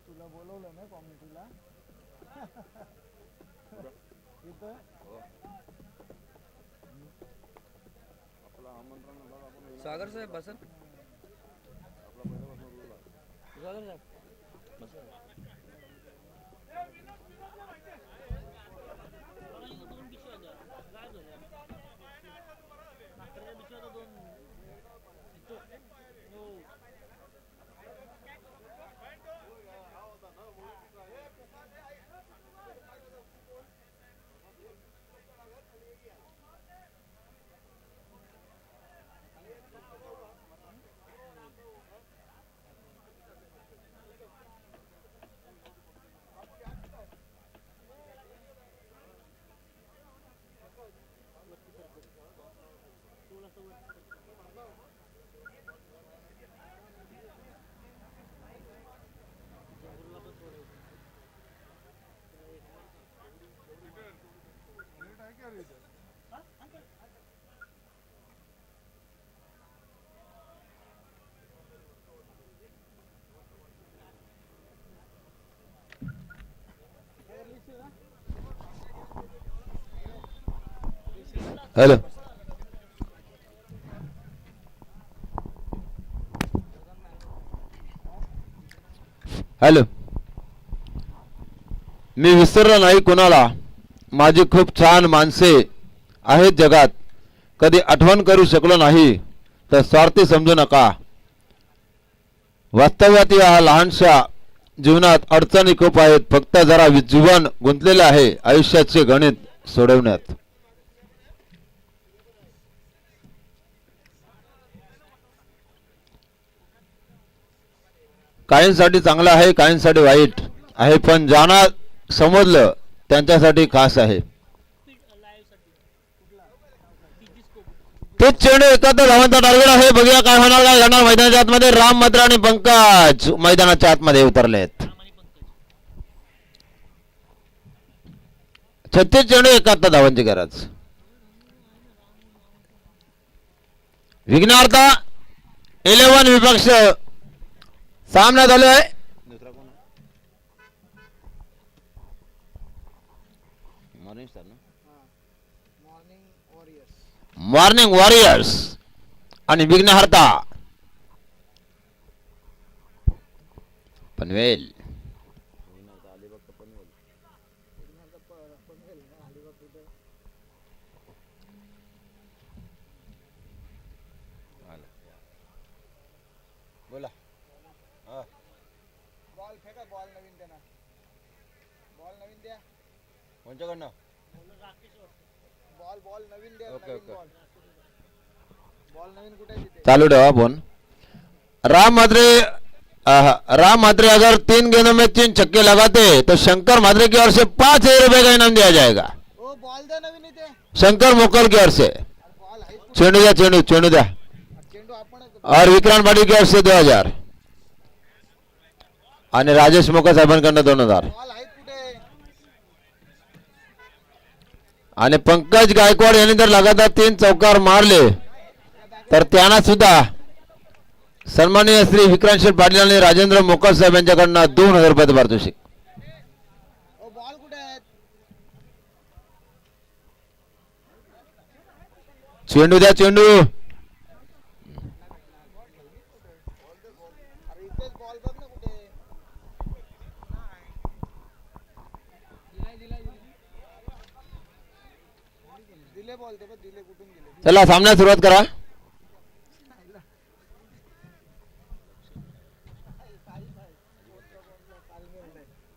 तुला बोलवलं ना कॉमेडीला. इथं सागर साहेब बसन हॅलो हॅलो मी विसरलो नाही कोणाला. माझी खूप छान माणसे आहेत जगात. कधी आठवण करू शकलो नाही तर स्वार्थी समजू नका. वास्तव्यात या लहानशा जीवनात अडचणी खूप आहेत. फक्त जरा जीवन गुंतलेले आहे आयुष्याचे गणित सोडवण्यात. काहींसाठी चांगलं आहे काहींसाठी वाईट आहे पण ज्यांना समजलं त्यांच्यासाठी खास आहे. तेच चेंडू एकाहत्तर धावांचा टार्गेट आहे. बघूया काय होणार काय घडणार मैदानाच्या आतमध्ये. राम मात्र आणि पंकज मैदानाच्या आतमध्ये उतरलेत. 36 चेंडू 71 धावांची गरज. विघ्नार्थ 11 विपक्ष सामना चालू आहे. दुसरा कोण आहे? मॉर्निंग स्टार ना. Morning warriors. मॉर्निंग वॉरियर्स आणि विघ्नहर्ता पनवेल. बोला. हा. बॉल फेका. बॉल नवीन द्या ना. बॉल नवीन द्या. कोणच्याकडनं? बॉल बॉल नवीन द्या. ओके, नवीन ओके. बॉल. बॉल नवीन कुठे आहे तिथे? चालू ठेवा फोन. राम मात्रे अगर 3 गेंदों में 3 छक्के लगाते तो शंकर मात्रे की ओर से 5,000 रुपए का इनाम दिया जाएगा. ओ बॉल द्या नवीन इथे. शंकर मोकल की ओर से बॉल आहे कुठे? चेंडू द्या चेंडू द्या. चेंडू आपणच. और विक्रांत पाटील की ओर से 2,000 आणि राजेश मोका साहेबांकडनं 2,000 बॉल आहे कुठे? आणि पंकज गायकवाड यांनी जर लगातार 3 चौकार मारले तर त्यांना सुद्धा सन्माननीय श्री विक्रांत शेठ पाटील आणि राजेंद्र मोकल साहेब यांच्याकडनं 2,000 रुपये पारितोषिक. ओ बॉल कुठे आहे? चेंडू द्या चेंडू. अरे इथेच बॉल बघ ना कुठे. दिले बॉल ते बघ. दिले कुठून दिले? चला सामन्यास सुरुवात करा.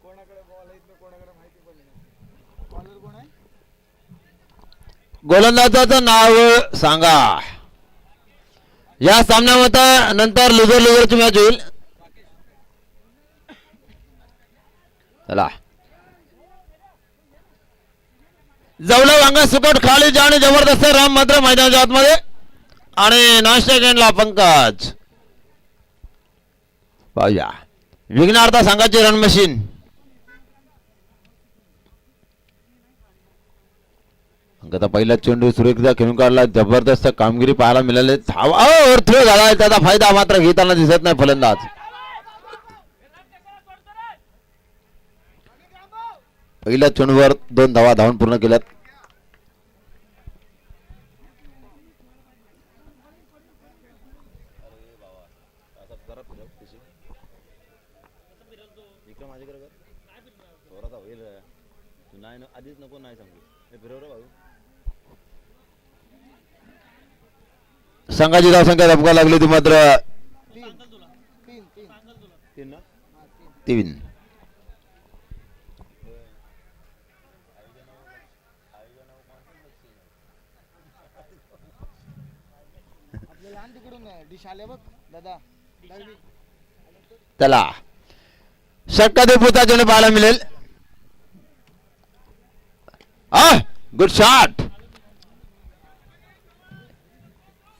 कोणाकडे बॉल आहे कोणाकडे माहिती पण नाही. बॉलर कोण आहे? गोलंदाजाचं नाव सांगा. या सामन्यामध्ये नंतर लुझरची मॅच होईल. चला जवळ वांगा सुकट खाली जा आणि जबरदस्त राम मात्र मैदानाच्या आतमध्ये आणि नाश्ता गेंडला पंकज. पाहूया विघ्नार्थ संघाची रन मशीन. आता पहिला चेंडू सुरेखदा खेळून काढला. जबरदस्त कामगिरी पाहायला मिळाली. धावा थ्रो झाला. त्याचा फायदा मात्र घेताना दिसत नाही फलंदाज. पहिल्या चेंडूवर 2 धावा धावून पूर्ण केल्यात. आधीच नको नाही सांगू हे फिरव रे भाऊ. संघाची धावसंख्या धपका लागली ती मात्र 3 ना 3. आपल्या लहान तिकडून डिश आले बघ दादा दळवी. त्याला षटकातील पुढचा चेंडू पाहायला मिळेल. Good shot.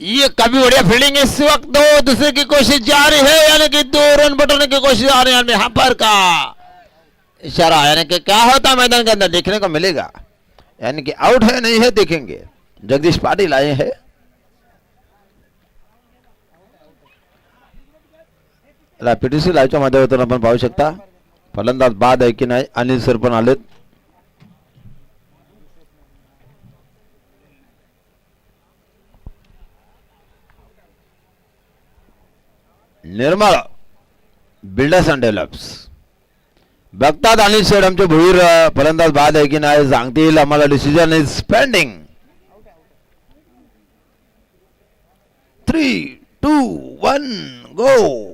ये काफी बढ़िया फील्डिंग इस वक्त. दो दूसरे की कोशिश जारी है यानी कि 2 रन बटोरने की कोशिश आ रही है. यहाँ पर का इशारा यानी कि क्या होता है मैदान के अंदर देखने को मिलेगा. यानी कि आउट है नहीं है देखेंगे. जगदीश पाटिल आए हैं. पीटीसी लाईव्हच्या माध्यमातून आपण पाहू शकता फलंदाज बाद आहे की नाही. अनिल सर पण आलेत. निर्मळ बिल्डर्स अँड डेव्हलप्स बघतात अनिल शेठ आमचे भुईर फलंदाज बाद आहे की नाही सांगतील आम्हाला. Decision is pending. 3, 2, 1 गो.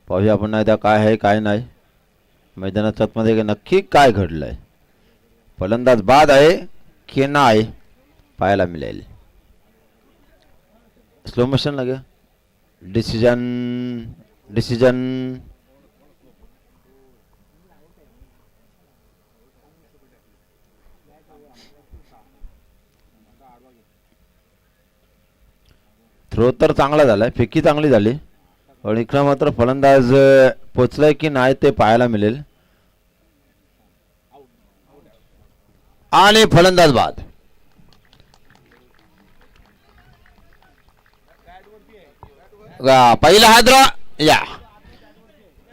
पाहूया आपण नाही काय आहे काय नाही मैदानात मध्ये नक्की काय घडलंय. फलंदाज बाद आहे की नाही पाहायला मिळेल. स्लो मोशन लगे डिसिजन डिसिजन थ्रो तर चांगला झालाय. फेकी चांगली झाली पण इकडं मात्र फलंदाज पोचलाय की नाही ते पाहायला मिळेल. आणि फलंदाज बाद. पहिला हादरा या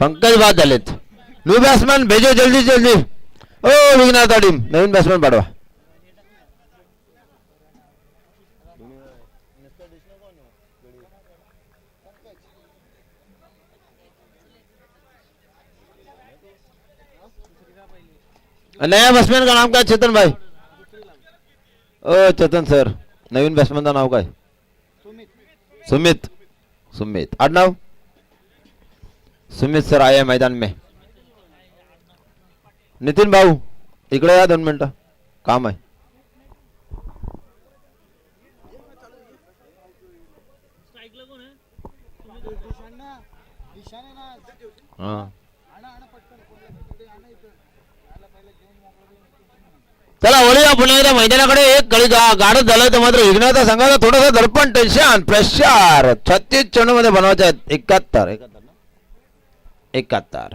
पंकज बाद झालेत. न्यू बॅट्समॅन भेजो जल्दी जल्दी. ओ विघ्नाता टीम नवीन बॅट्समॅन पाठवा. नया बॅट्समॅन का नाम काय. चेतन भाई. ओ चेतन सर नवीन बॅट्समॅन का नाव काय. सुमित. सुमित आडनाव सुमित सर आए मैदान में. नितिन भाऊ इकडे या 2 मिनिटं काम आहे. हा चला वळूया पुन्हा एकदा मैदानाकडे. एक गळी गाडत झालं तर मात्र विघ्नाचा संघाचा थोडासा दडपण टेन्शन प्रेशर. 36 चेंडू मध्ये बनवायचे आहेत. 71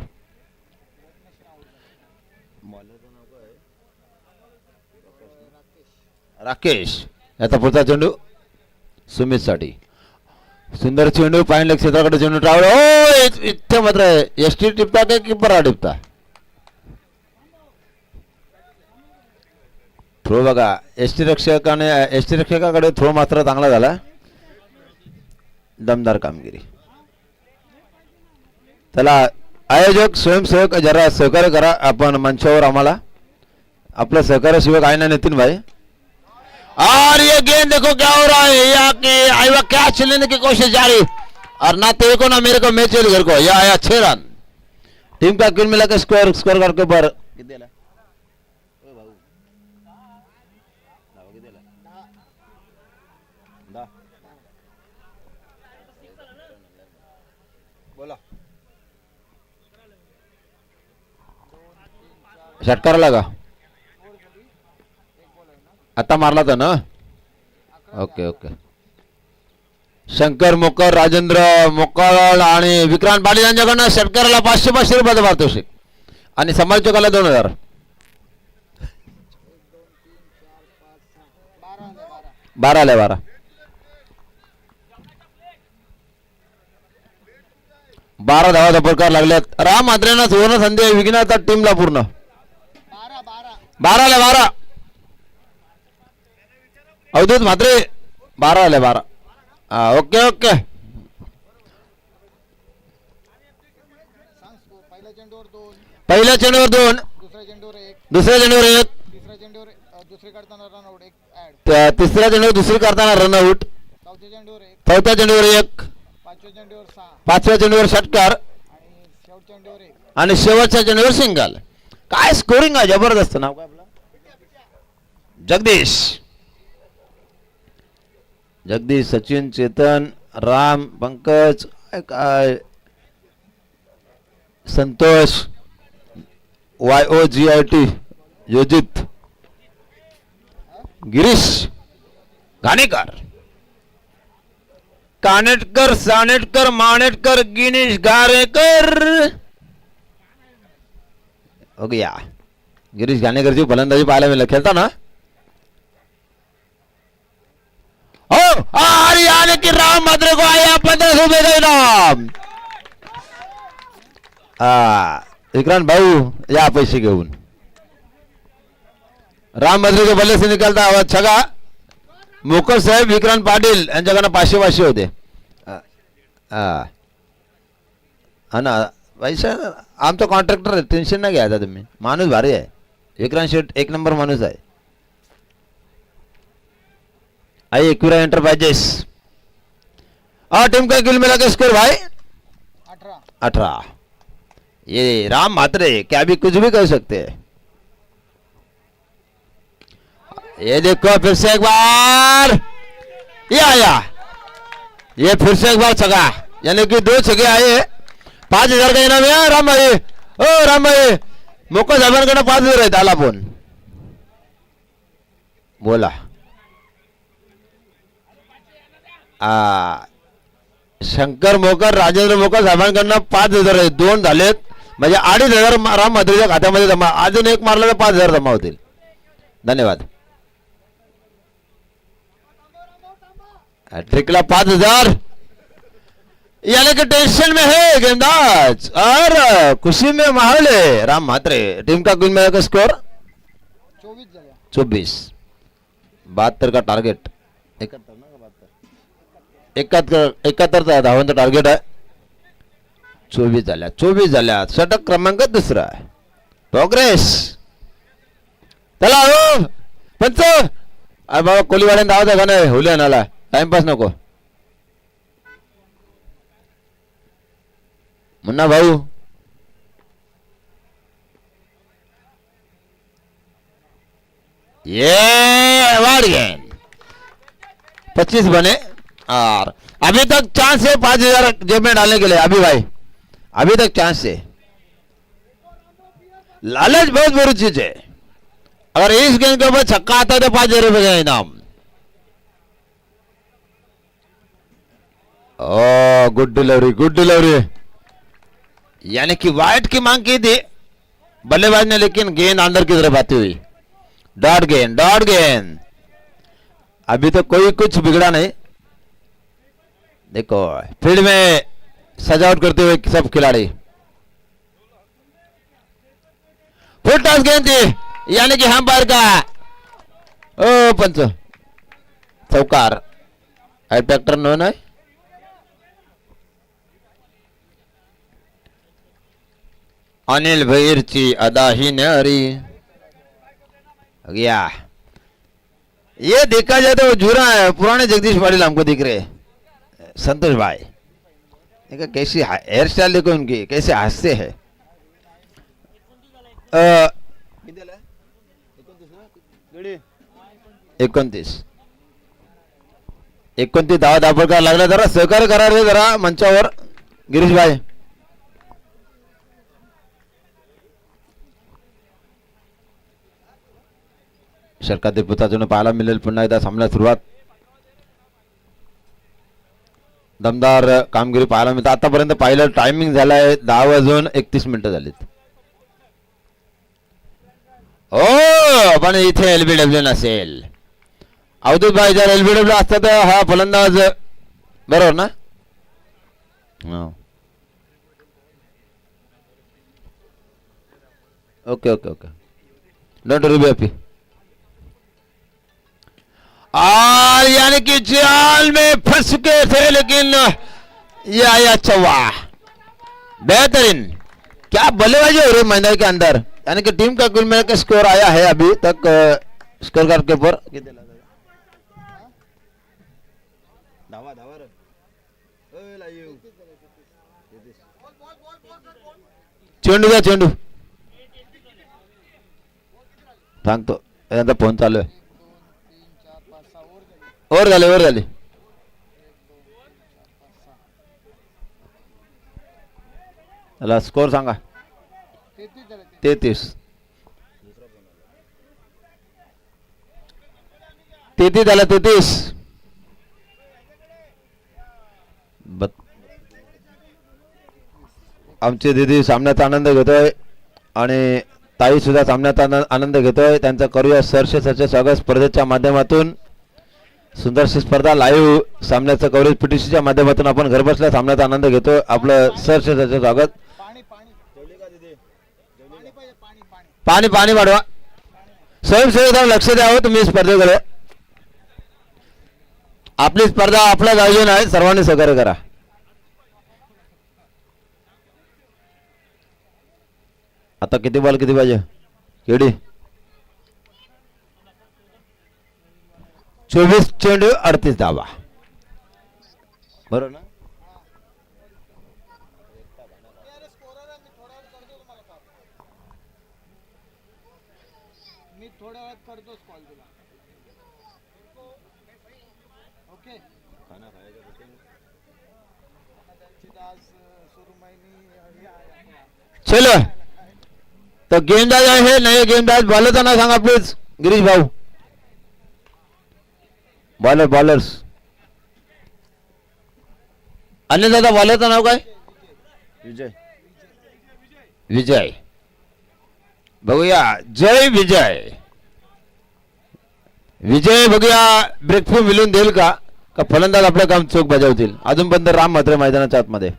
राकेश याचा पुढचा चेंडू सुमित साठी. सुंदर चेंडू पाहिजे क्षेत्राकडे चेंडू ट्रॅव्हल. ओ इथे मात्र एसटी टिपता का किपर टिपता. थ्रो बघा एसटी रक्षकाकडे थ्रो मात्र चांगला झाला. दमदार कामगिरी. त्याला आयोजक स्वयंसेवक जरा सहकार्य करा आपण मंचावर. आम्हाला आपलं सहकार्याशिवाय काय नाही नितिन भाई. और ये गेंद देखो क्या हो रहा है. या कि आईवा कैच लेने की कोशिश जारी और ना तेरे को ना मेरे को मैच घर को. या आया 6 रन. टीम का कुल मिलाकर स्कोर कार्ड के ऊपर षटकाराला का आता मारला तर ना. Okay okay. शंकर मोकर राजेंद्र मोकळ आणि विक्रांत पाटील यांच्याकडनं षटकाराला 500 रुपयाचं पारितोषिक आणि समालोचकाला 2000. 12 धावा प्रकार लागल्यात. राम म्हात्रेंना सुवर्ण संधी आहे विघ्नाचा टीमला पूर्ण. 12 अवधूत म्हात्रे 12 हा ओके ओके. सांग score. पहिल्या चेंडूवर 2, पहिल्या चेंडूवर 2, दुसऱ्या चेंडूवर 1, दुसऱ्या चेंडूवर 1, तिसऱ्या चेंडूवर दुसरी काढताना रनआउट 1 ऍड, तिसऱ्या चेंडूवर दुसरी करताना रनआउट, चौथ्या चेंडूवर 1, चौथ्या चेंडूवर 1, पाचव्या चेंडूवर 6 पाचव्या चेंडूवर षटकार आणि शेवटच्या चेंडूवर 1. आणि शेवटच्या चेंडूवर सिंगल. काय स्कोरिंग आहे जबरदस्त. नाव काय आपलं? जगदीश सचिन चेतन राम पंकज काय संतोष YOGIT योजित गिरीश घाणेकर कानेटकर सानेटकर मानेटकर गिरीश गारेकर हो गया. गिरीश घाणेकरची फलंदाजी पाहायला मिळालं खेळता ना. हो अरे यानी कि राम भद्रे को आया 1500 रुपये का इनाम. विक्रांत भाऊ या पैसे घेऊन. राम भद्रे के बल्ले से निकलता हुआ छगा. मोकल साहेब विक्रांत पाटील यांच्याकडनं 500 होते. हा ना पैसा आमचा कॉन्ट्रॅक्टर आहे. टेन्शन नाही घ्यायचा तुम्ही. माणूस भारी आहे विक्रांत शेठ. 1 नंबर माणूस आहे. आइए एक्विरा एंटरप्राइजेस और टीम का कुल मिला के स्कोर भाई 18. ये राम म्हात्रे क्या भी कुछ भी कर सकते हैं. ये देखो फिर से एक बार ये आया. ये फिर से एक बार छगा यानी कि 2 छगे आए. 5000 का इनाम है राम भाई. ओ राम भाई मोको साहेबांकडे 5000 आहेत. आला फोन बोला. शंकर मोकर राजेंद्र मोकर साहेबांकडनं 5000 आहेत. 2 झालेत म्हणजे 2500 राम म्हात्रेच्या खात्यामध्ये जमा. अजून एक मारला तर 5000 जमा होतील. धन्यवाद. ट्रिकला 5000 यानी कि टेंशन में है गेंदबाज और खुशी में माहौल है. राम म्हात्रे टीम का कुल मिलाकर स्कोर 24 झाल्या. 24. 72 का टार्गेट. 71 धावांचं टार्गेट आहे. 24 झाल्या. षटक क्रमांक 2 आहे. प्रोग्रेस चला हो पंच. अरे बाबा कोलीवाड्याने धावता का नाही हुले नाला टाइमपास नको. मुन्ना भाऊ ये वाड़ गए 25 बने और अभी तक चांस है 5000 जेब में डालने के लिए. अभी भाई अभी तक चांस है. लालच बहुत बुरी चीज है. अगर इस गेंद के ऊपर छक्का आता है तो 5000 रुपए का इनाम. ओ गुड डिलीवरी यानी कि वाइट की मांग की थी बल्लेबाज ने लेकिन गेंद अंदर की तरफ आती हुई. डॉट गेंद. अभी तो कोई कुछ बिगड़ा नहीं. देखो फील्ड में सजावट करते हुए सब खिलाड़ी. फुल टॉस गेंद थी यानी कि अंपायर का ओ पंच चौकार. फैक्टर नो है. अनिल भैरची अदा ही न्यारी गया. ये देखा जाए तो झूरा है. पुराने जगदीश पाटिल हमको दिख रहे. संतोष भाई देखा कैसी हेयर स्टाइल देखो उनकी कैसे हंसते हैं. 29 धावा धापड का लागला. जरा सहकार्य करा रे जरा मंचावर गिरीश भाई. षटकातील पुतातून पाहायला मिळेल पुन्हा एकदा सामना सुरुवात. दमदार कामगिरी पाहायला मिळते. आतापर्यंत पाहिलं टायमिंग झाला आहे 10:31 झालीत. हो पण इथे LBW नसेल. अवधूत भाई जर एलबीडब्ल्यू असता तर हा फलंदाज बरोबर ना. Okay okay okay don't be happy. और यानी कि जाल में फंस चुके थे लेकिन ये आया चौवा. बेहतरीन क्या बल्लेबाजी हो रही मैदान के अंदर. यानी कि टीम का कुल मिला के स्कोर आया है अभी तक स्कोर कार्ड के ऊपर. चेंडू द्या चेंडू सांगतो यांचा फोन चालू आहे. 2 3 4 5 6 ओव्हर झाले ओव्हर झाले. त्याला स्कोर सांगा. 33 झाले. 33 झाला 33. आमचे दिदी सामन्याचा आनंद घेतोय आणि ताई सुद्धा सामन्याचा आनंद घेतोय. त्यांचं करूया सरसे सरचे स्वागत स्पर्धेच्या माध्यमातून. सुंदरशी स्पर्धा लाईव्ह सामन्याचं कव्हरेज पीटीसीच्या माध्यमातून आपण घरबसल्या सामन्याचा आनंद घेतोय. आपलं सरसे सरचे स्वागत. पाणी पाणी पाणी पाहिजे पाणी पाणी. पाणी पाणी वाढवा. स्वयंसेवकांना लक्ष द्यावं तुम्ही स्पर्धेकडे. आपली स्पर्धा आपल्याच आयोजन आहे. सर्वांनी सहकार्य करा. आता किती बॉल किती पाहिजे केडी. 24 चेंडू 38 धावा बरोबर ना. मी थोड्या वेळात करतोच कॉल तुला. ओके. त्यांची आज सुरुमाईनी हे आहे. चलो तो गेंदबाज आहे नए गेंदबाज. बॉलरचं नाव सांगा प्लीज गिरीश भाऊ. बॉलर्स अन्य दादा बॉलरचं नाव काय. विजय विजय बघूया. जय विजय विजय बघूया ब्रेकथ्रू मिळून देईल का फलंदाज आपलं काम चोख बजावतील. अजूनपर्यंत राम मात्र मैदानाच्या आतमध्ये.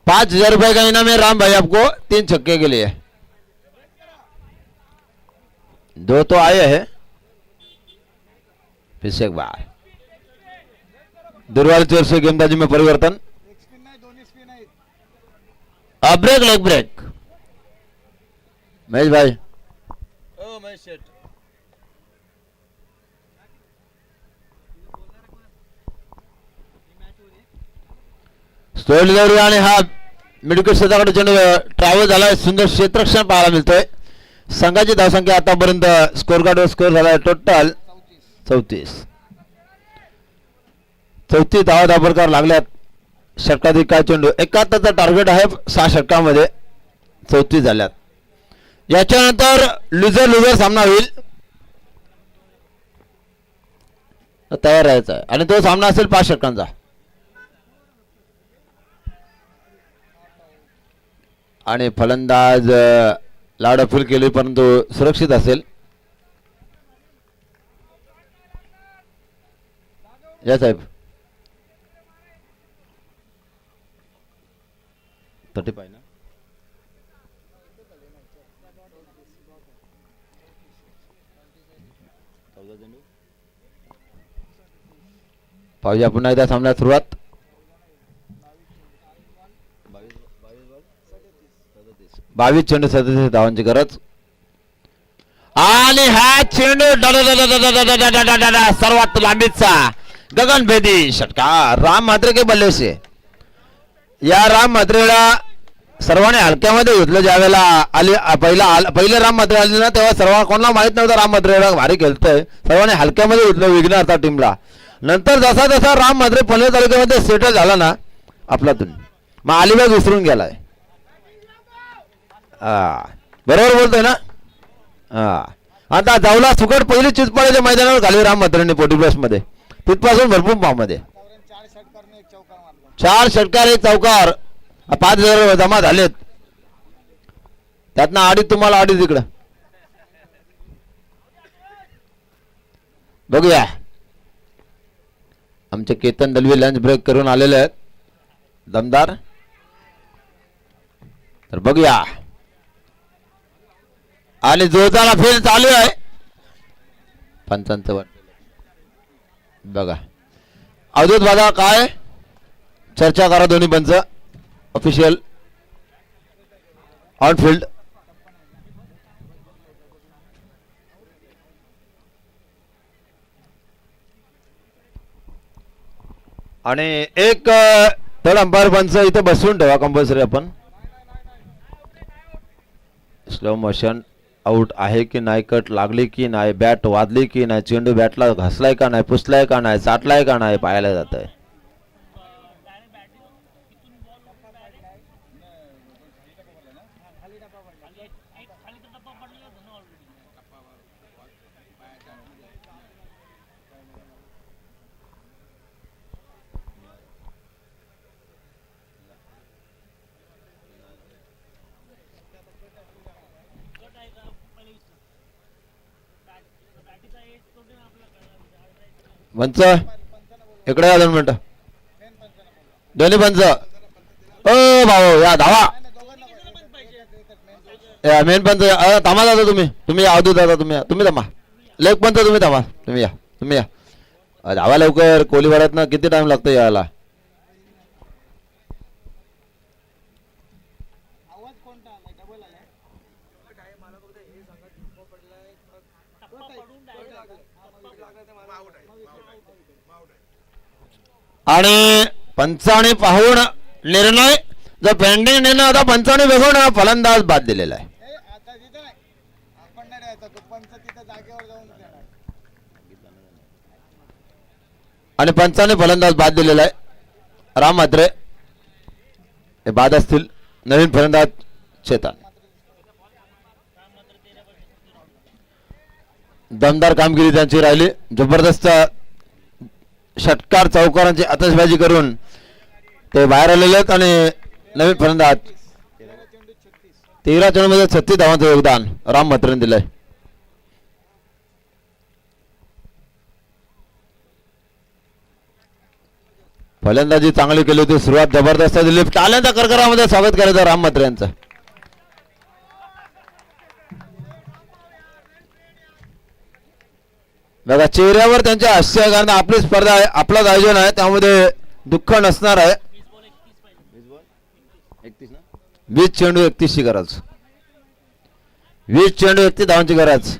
5,000 रुपए का इनाम है राम भाई आपको. 3 छक्के के लिए 2 तो आए हैं. फिर से एक बार दुर्वाल की ओर से गेंदबाजी में परिवर्तन. एक स्पिन नाही दोन्ही स्पिन आहेत. अब ब्रेक लेग ब्रेक. महेश भाई स्टोल डिलिव्हरी आणि हा मिडविकेट क्षेत्राकडे चेंडू ट्रॅव्हल झालाय. सुंदर क्षेत्ररक्षण पाहायला मिळतोय. संघाची धावसंख्या आतापर्यंत स्कोर कार्डवर स्कोर झालाय टोटल 34 धावा दाबरकार लागल्यात. षटकाधिक काय चेंडू 71चा टार्गेट आहे. 6 षटकामध्ये 34 झाल्यात. याच्यानंतर लुझर सामना होईल. तयार राहायचा आहे आणि तो सामना असेल 5 षटकांचा. आणि फलंदाज लाडाफुल केली परंतु सुरक्षित असेल. या साहेब 35 ना. पाहूया पुन्हा एकदा सामन्यात सुरुवात. 22 चेंडू 37 धावांची गरज. आणि हा चेंडू सर्वात लांबीचा गगनभेदी षटकार राम म्हात्रे के बल्ले से. या राम म्हात्रेला सर्वांनी हलक्यामध्ये घेतलं. ज्यावेळेला आली पहिलं राम म्हात्रे आले ना तेव्हा सर्वांना कोणाला माहित नव्हतं राम म्हात्रेला भारी खेळतोय. सर्वांनी हलक्यामध्ये घेतलं विघ्नहर्ता टीमला. नंतर जसा जसा राम म्हात्रे पनवेल तालुक्यामध्ये सेटल झाला ना आपलातून मग अलिबाग विसरून गेलाय. बरोबर बोलतोय ना. आता जाऊला सुकट पहिली चिचपाड्याच्या मैदानावर घाली राम म्हात्रेंनी 40+ मध्ये. तिथपासून भरपूर पावमध्ये 4 षटकारने एक चौकार मारला. 4 षटकार 1 चौकार. 5,000 जमा झालेत. त्यातनं अडीच तुम्हाला अडीच इकडं. बघूया आमचे केतन दलवी लंच ब्रेक करून आलेले आहेत दमदार. तर बघूया आणि जोरदार फेल चालू आहे. पंचांचं वर बघा अवधूत दादा काय चर्चा करा दोन्ही पंच ऑफिशियल ऑन फील्ड. आणि एक थर्ड अंपायर पंच इथे बसवून ठेवा कंपल्सरी. आपण स्लो मोशन आउट आहे की नाही, कट लागली की नाही, बॅट वाजली की नाही, चेंडू बॅटला घासलाय का नाही, पुसलाय का नाही, चाटलाय का नाही पाहायला जात आहे. पंच इकडे या 2 मिनिटं. दोन्ही पंच ओ भाऊ या धावा. या मेन पंच थांबा दादा तुम्ही या अवधूत दादा तुम्ही थांबा. लेग पंच तुम्ही थांबा. तुम्ही या धावा लवकर. कोलीवाड्यात ना किती टाइम लागतो यायला. आवाज कोणता आलाय डबल आलाय आणि पंचाने पाहून निर्णय जो पेंडिंग निर्णय होता पंचाने बघून फलंदाज बाद दिलेला आहे. आता तिथं नाही आपण नाही द्यायचा तो पंच तिथं जागेवर जाऊन देणार. आणि पंचाने फलंदाज बाद दिलेला आहे. राम म्हात्रे हे बाद असतील. नवीन फलंदाज चेतन. दमदार कामगिरी त्यांची राहिली. जबरदस्त षटकार चौकारांची आतषबाजी करून ते बाहेर आलेले आहेत. आणि नवीन फलंदाज 13 चेंडूमध्ये 36 धावांचं योगदान राम म्हात्रेने दिलंय. फलंदाजी चांगली केली होती. सुरुवात जबरदस्त दिली. टाळ्यांच्या करकरामध्ये स्वागत करायचं राम म्हात्रे यांचं. बघा चेहऱ्यावर त्यांच्या हास्य आहे कारण आपली स्पर्धा आहे आपलाच आयोजन आहे त्यामध्ये दुःख नसणार आहे. 20 चेंडू 31 ची गरज. 20 चेंडू 31 धावांची गरज.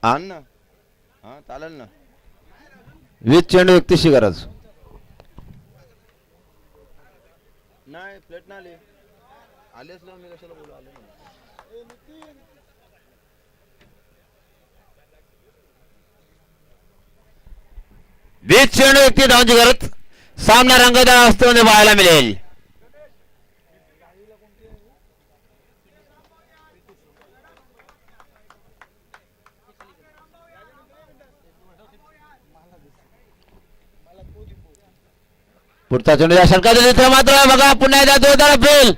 आण ना हा चालेल ना. 20 चेंडू 31 ची गरज. नाही प्लेट ना आलेच ना मी कशाला बोलू आले. 20 चेंडू 31 धावांची गरज. सामना रंगतदार अवस्थेमध्ये पाहायला मिळेल. पुढचा चेंडू या षटकातील इथे मात्र बघा पुन्हा एकदा जोरदार फेल.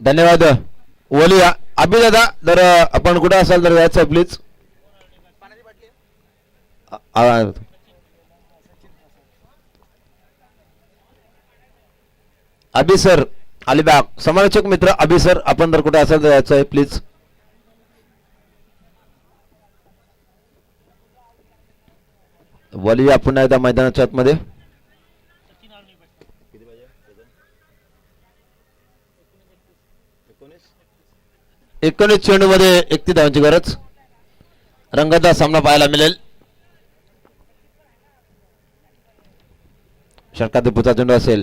धन्यवाद ओलिया. अभि दादा जर आपण कुठे असाल तर यायचं प्लीज. अभि सर अलिबाग समालोचक मित्र अभि सर आपण जर कुठे असाल तर यायचं आहे प्लीज. ओलिया पुन्हा एकदा मैदानाच्या आतमध्ये. 19 चेंडू मध्ये 31 धावांची गरज. रंगतदार सामना पाहायला मिळेल. षटकाधिपतीचा चेंडू असेल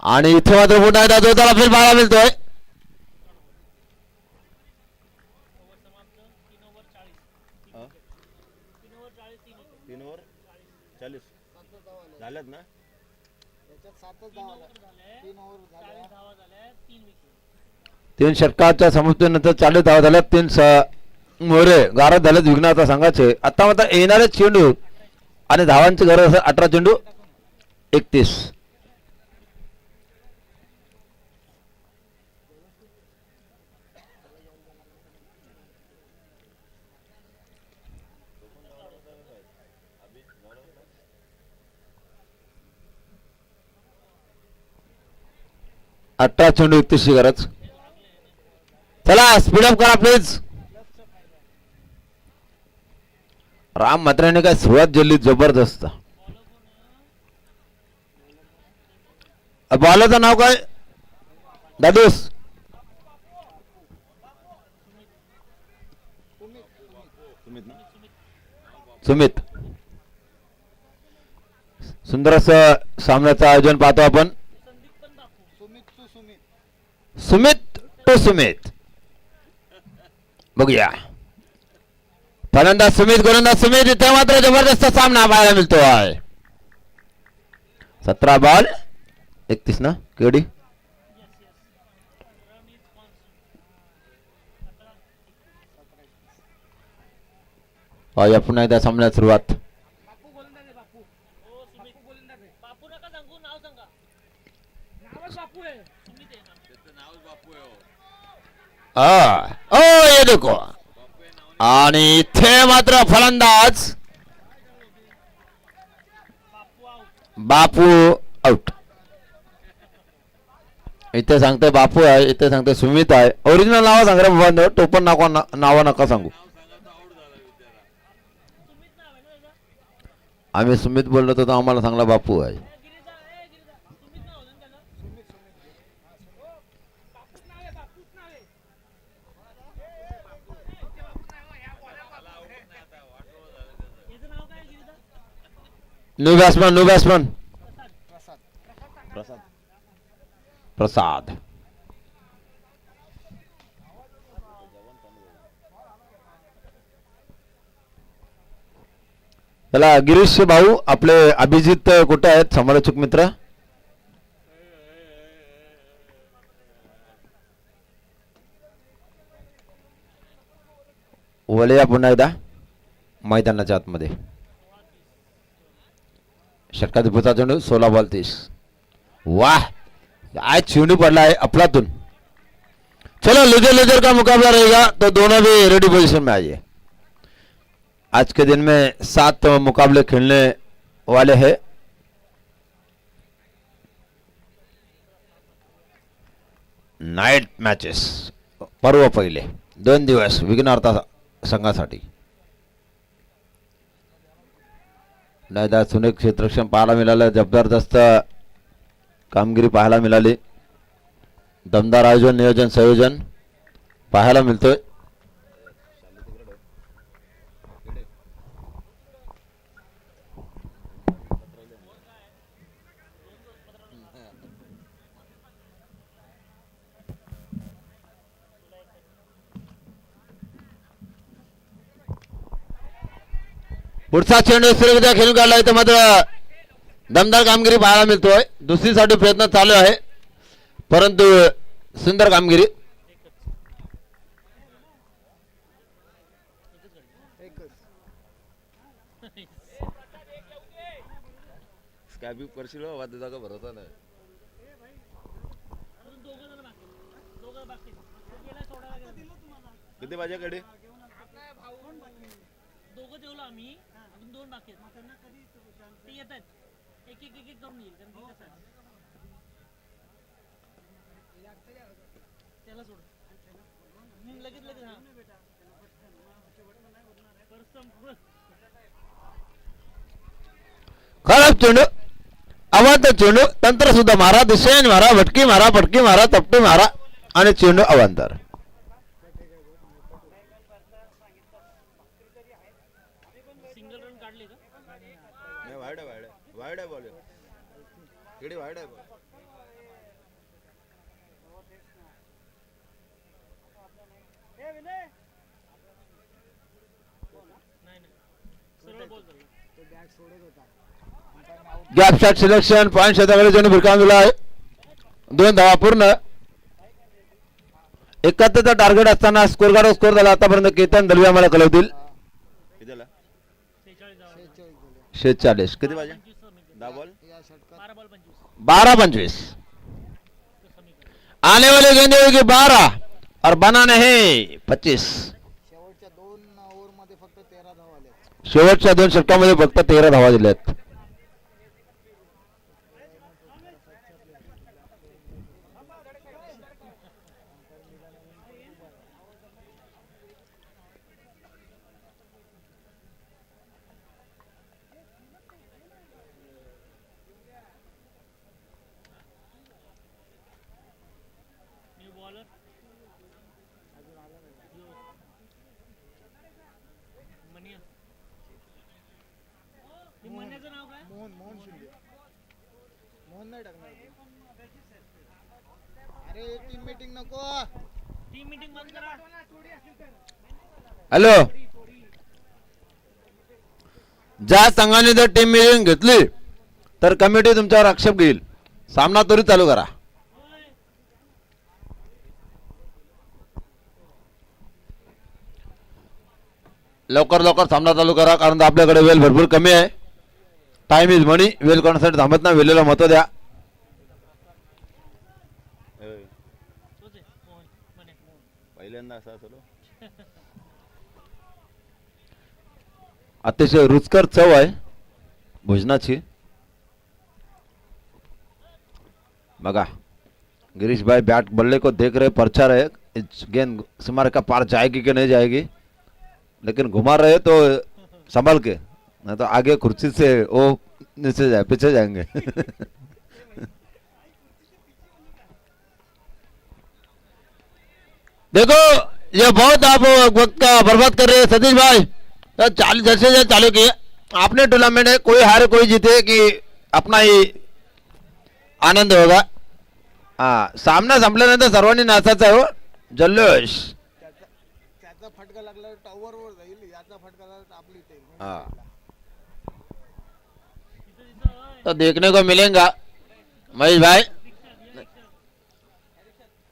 आणि इथे मात्र पुन्हा एकदा जोरदार अपील पाहायला मिळतोय. तीन ओव्हर 40 झाल्यात ना. याच्यात 7च धावा झाल्या. 3 ओव्हर झाल्या. 3 षटकाच्या समाप्तीनंतर 40 धावा झाल्या. 3 मोरे गारद झालेत विघ्नार्थ संघाचे. आता मात्र येणारे चेंडू आणि धावांची गरज असेल 18 चेंडू 31. अठरा चेंडू 31 ची गरज. चला स्पीडअप करा प्लीज. राम म्हात्रेने काय सुरुवात दिली जबरदस्त. बॉलरचं नाव काय दादूस? सुमित. सुंदर असं सामन्याचं आयोजन पाहतो आपण. सुमित टू सुमित. बघूया फलंदाज सुमित, गोलंदाज सुमित. इथे मात्र जबरदस्त सामना पाहायला मिळतो आहे. 17 बॉल 31 ना केडी. पाहूया पुन्हा एकदा सामन्यात सुरुवात. ओ ये देखो. आणि इथे मात्र फलंदाज बापू आउट. इथे सांगते बापू आहे, इथे सांगते सुमित आहे. ओरिजिनल नाव सांग रे बाबा, टोपण नाव नका सांगू. आम्ही सुमित बोललो तर आम्हाला सांगला बापू आहे. न्यू बॅट्समन प्रसाद. चला गिरीश भाऊ, आपले अभिजित कुठे आहेत समालोचक मित्र? वलया पुन्हा एकदा मैदानाच्या आतमध्ये. षटकाधिपतीचा चेंडू 16 बॉल 30. वाह आज चेंडू पडला है अफलातून. चलो लूजर का मुकाबला रहेगा तो दोनों भी रेडी पोजीशन में आइए. आज के दिन में 7 मुकाबले खेलने वाले हैं. नाईट मॅचेस पर्व पहिले 2 दिवस विघ्नार्थ संघासाठी. नाहीदा सुने क्षेत्ररक्षण पाहायला मिळालं. जबरदस्त कामगिरी पाहायला मिळाली. दमदार आयोजन नियोजन संयोजन पाहायला मिळतोय. पुढचा चेंडू सुरेखदा खेळून काढला. इथे मात्र दमदार कामगिरी पाहायला मिळतोय. दुसरीसाठी प्रयत्न चालू आहे परंतु सुंदर कामगिरी. स्कॅबी करशील बाबा, तुझा का भरोसा नाही. किती माझ्याकडे दोघं जेवलो आम्ही, अजून 2 बाकी आहेत. ते येत आहेत, एक करून येईल. कारण की कसं आहे, त्याला सोड लगेच हा खराब चेंडू अवांतर चेंडू तंत्र सुद्धा मारा, दिशेने मारा, भटकी मारा, फटकी मारा, तपटी मारा आणि चेंडू अवांतर. सिंगल रन काढले का नाही वाईड आहे, वाईड आहे, वाईड आहे बॉल इकडे वाईड आहे बॉल. ए विनय नाही नाही सरळ बॉल झाला तो बॅट सोडत होता अंपायरने out gap shot selection point शेताकडे चेंडू भिरकावून दिला आहे. 2 धावा पूर्ण. 71चा टार्गेट असताना स्कोर कार्ड स्कोर झाला आतापर्यंत. केतन दलवी आम्हाला कळवतील. किती झाला? 46 धावा 46 किती पाहिजे? 25 समीकरण 10 बॉल. या षटकात 12 बॉल 25 12-25. समीकरण आने वाले गेंदे होगी 12 और बनाने हैं 25. शेवटच्या 2 ओव्हर मध्ये फक्त 13 धावा आल्या. शेवटच्या 2 षटकामध्ये फक्त 13 धावा दिल्यात. न्यू बॉलर मनिया हे मन्याचं नाव काय मोहन शिंदे. मोहन नाही टाकणार अरे टीम मीटिंग नको. टीम मीटिंग बंद करा हॅलो, ज्या संघाने जर टीम मिटिंग घेतली तर कमिटी तुमच्यावर आक्षेप घेईल. सामना त्वरित चालू करा. लवकर लवकर सामना चालू करा, कारण आपल्याकडे वेळ भरपूर कमी आहे. टाइम इज मनी. वेळ कोणासाठी थांबत नाही. वेळेला महत्व द्या. होय. तोच आहे मोहन मन्या पहिल्यांदा असा चलो. अतिशय रुचकर चव आहे भोजनाची. बघा, गिरीश भाई बैट बल्ले को देख रहे, परछा रहे गेंद सीमा रेखा पार जाएगी कि नहीं जाएगी, लेकिन घुमा रहे तो संभाल के, नहीं तो आगे कुर्सी से वो नीचे जाए, पीछे जाएंगे. देखो, ये बहुत आप वक्त का बर्बाद कर रहे हैं सतीश भाई. तो जैसे चालू किए आपने टूर्नामेंट है, कोई हारे कोई जीते कि अपना ही आनंद होगा. हाँ, सामना संपल्यानंतर सर्वांनी नाचायचं आहे हो. जल्लोष. त्याचा फटका लागला टॉवर वर जाईल. याचा फटका लागला तर आपली टीम. हाँ, तो देखने को मिलेगा महेश भाई.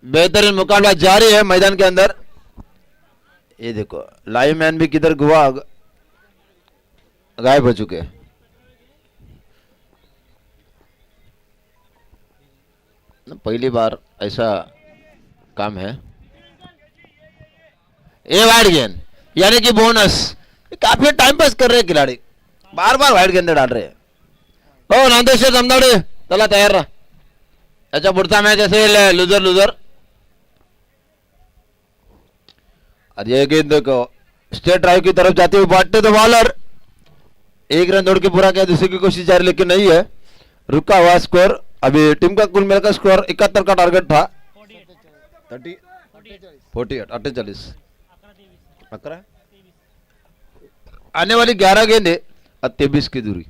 बेहतरीन मुकाबला जारी है मैदान के अंदर. ये देखो, लाइव मैन भी किधर गुआ गायब हो चुके हैं. पहली बार ऐसा काम है. ये वाइड गेंद यानी कि बोनस. काफी टाइम पास कर रहे हैं खिलाड़ी, बार बार वाइड गेंद डाल रहे हैं. हो नांदेश्वर जमदाडे, चला तयार रहा. याचा पुढचा मॅच असेल लुजर लुजर. और ये गेंद देखो, स्टेट ड्राइव की तरफ जाते हुए बांटते तो बॉलर 1 रन दौड़ के पूरा किया. दूसरे की कोशिश जारी लेकिन नहीं है. रुका हुआ स्कोर. अभी टीम का कुल मिलाकर स्कोर 71 का टारगेट था. 30 48 48 11 आने वाली 11 गेंदे और 23 की दूरी.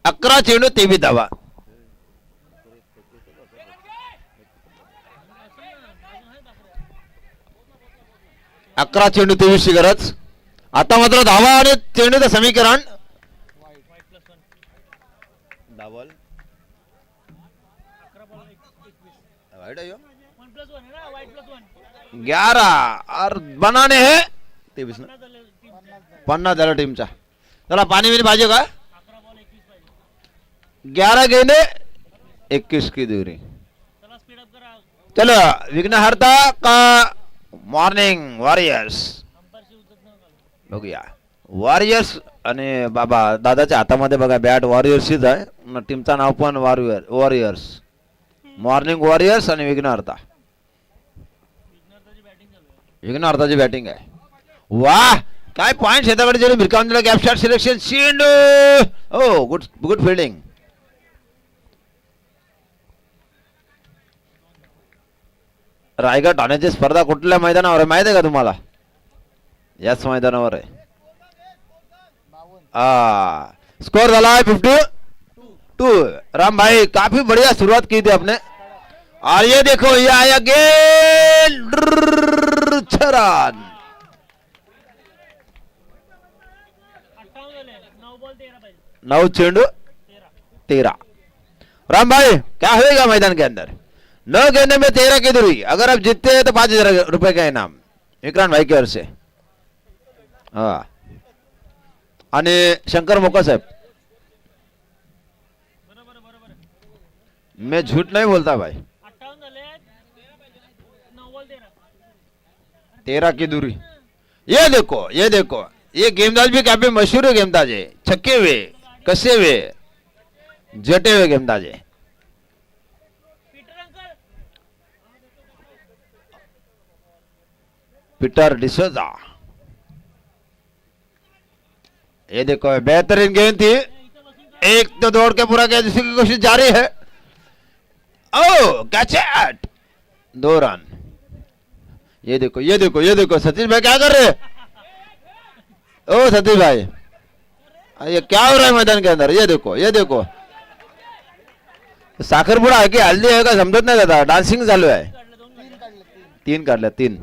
11 चेंडू 23 धावा. अकरा चेंडू 23 ची गरज. आता मात्र धावा आणि चेंडूचं समीकरण. 10 बॉल. 11 बॉल 21 वाईड आहे ह्यो. 1+1 है ना वाइट +1 11 और बनाने हैं 23 ना. 50 झालं टीमचा. चला पाणी बिनी पाहिजे का? 11 बॉल 21 पाहिजे. 11 गेंदे 21 की दूरी. चला स्पीड अप करा. चलो, विघ्नहर्ता का मॉर्निंग वॉरियर्स. अंपायरची उचत न घालू. बघूया. वॉरियर्स आणि बाबा दादाच्या हातामध्ये बघा बॅट वॉरियर्सचीच आहे. टीमचं नाव पण वॉरियर्स. मॉर्निंग वॉरियर्स आणि विघ्नहर्ता. विघ्नहर्ताची बॅटिंग चालू आहे. विघ्नहर्ताची बॅटिंग आहे. वाह, काय पॉइंट शेताकडे गेले भिरकावून दिला गॅप शॉट सिलेक्शन चेंडू ओ गुड गुड फिल्डिंग रायगड ठाण्याची स्पर्धा कुठल्या मैदानावर आहे माहिती आहे का तुम्हाला याच मैदानावर आहे स्कोर झाला है 52 राम भाई काफी बढ़िया शुरुआत की थी आपने और ये देखो ये आया गेंद 6 रन 9 बॉल 13 पाहिजे 9 चेंडू 13 राम भाई क्या होएगा मैदान के अंदर 9 गेंदे में 13 की दूरी अगर आप जीतते हैं तो 5,000 रुपए का इनाम विक्रांत भाई की ओर से हाँ आणि शंकर मोका साहेब मैं झूठ नहीं बोलता भाई 58 झाले 9 बॉल 13 13 की दूरी ये देखो ये गेंदबाज भी काफी मशहूर गेंदबाज है छक्के हुए कसे हुए जटे हुए गेंदबाज है पीटर अंकल पीटर डिसोजा ये देखो बेहतरीन गेंद थी एक तो दौड़ के पूरा किया दूसरी की कोशिश जारी है ओ कैच इट 2 रन ये देखो सतीश भाई क्या कर रहे हैं ओ सतीश भाई ये क्या हो रहा है मैदान के अंदर ये देखो साखरपुडा आहे की हल्दी आहे का समजत नाही आता डान्सिंग चालू आहे 3 काढल्या 3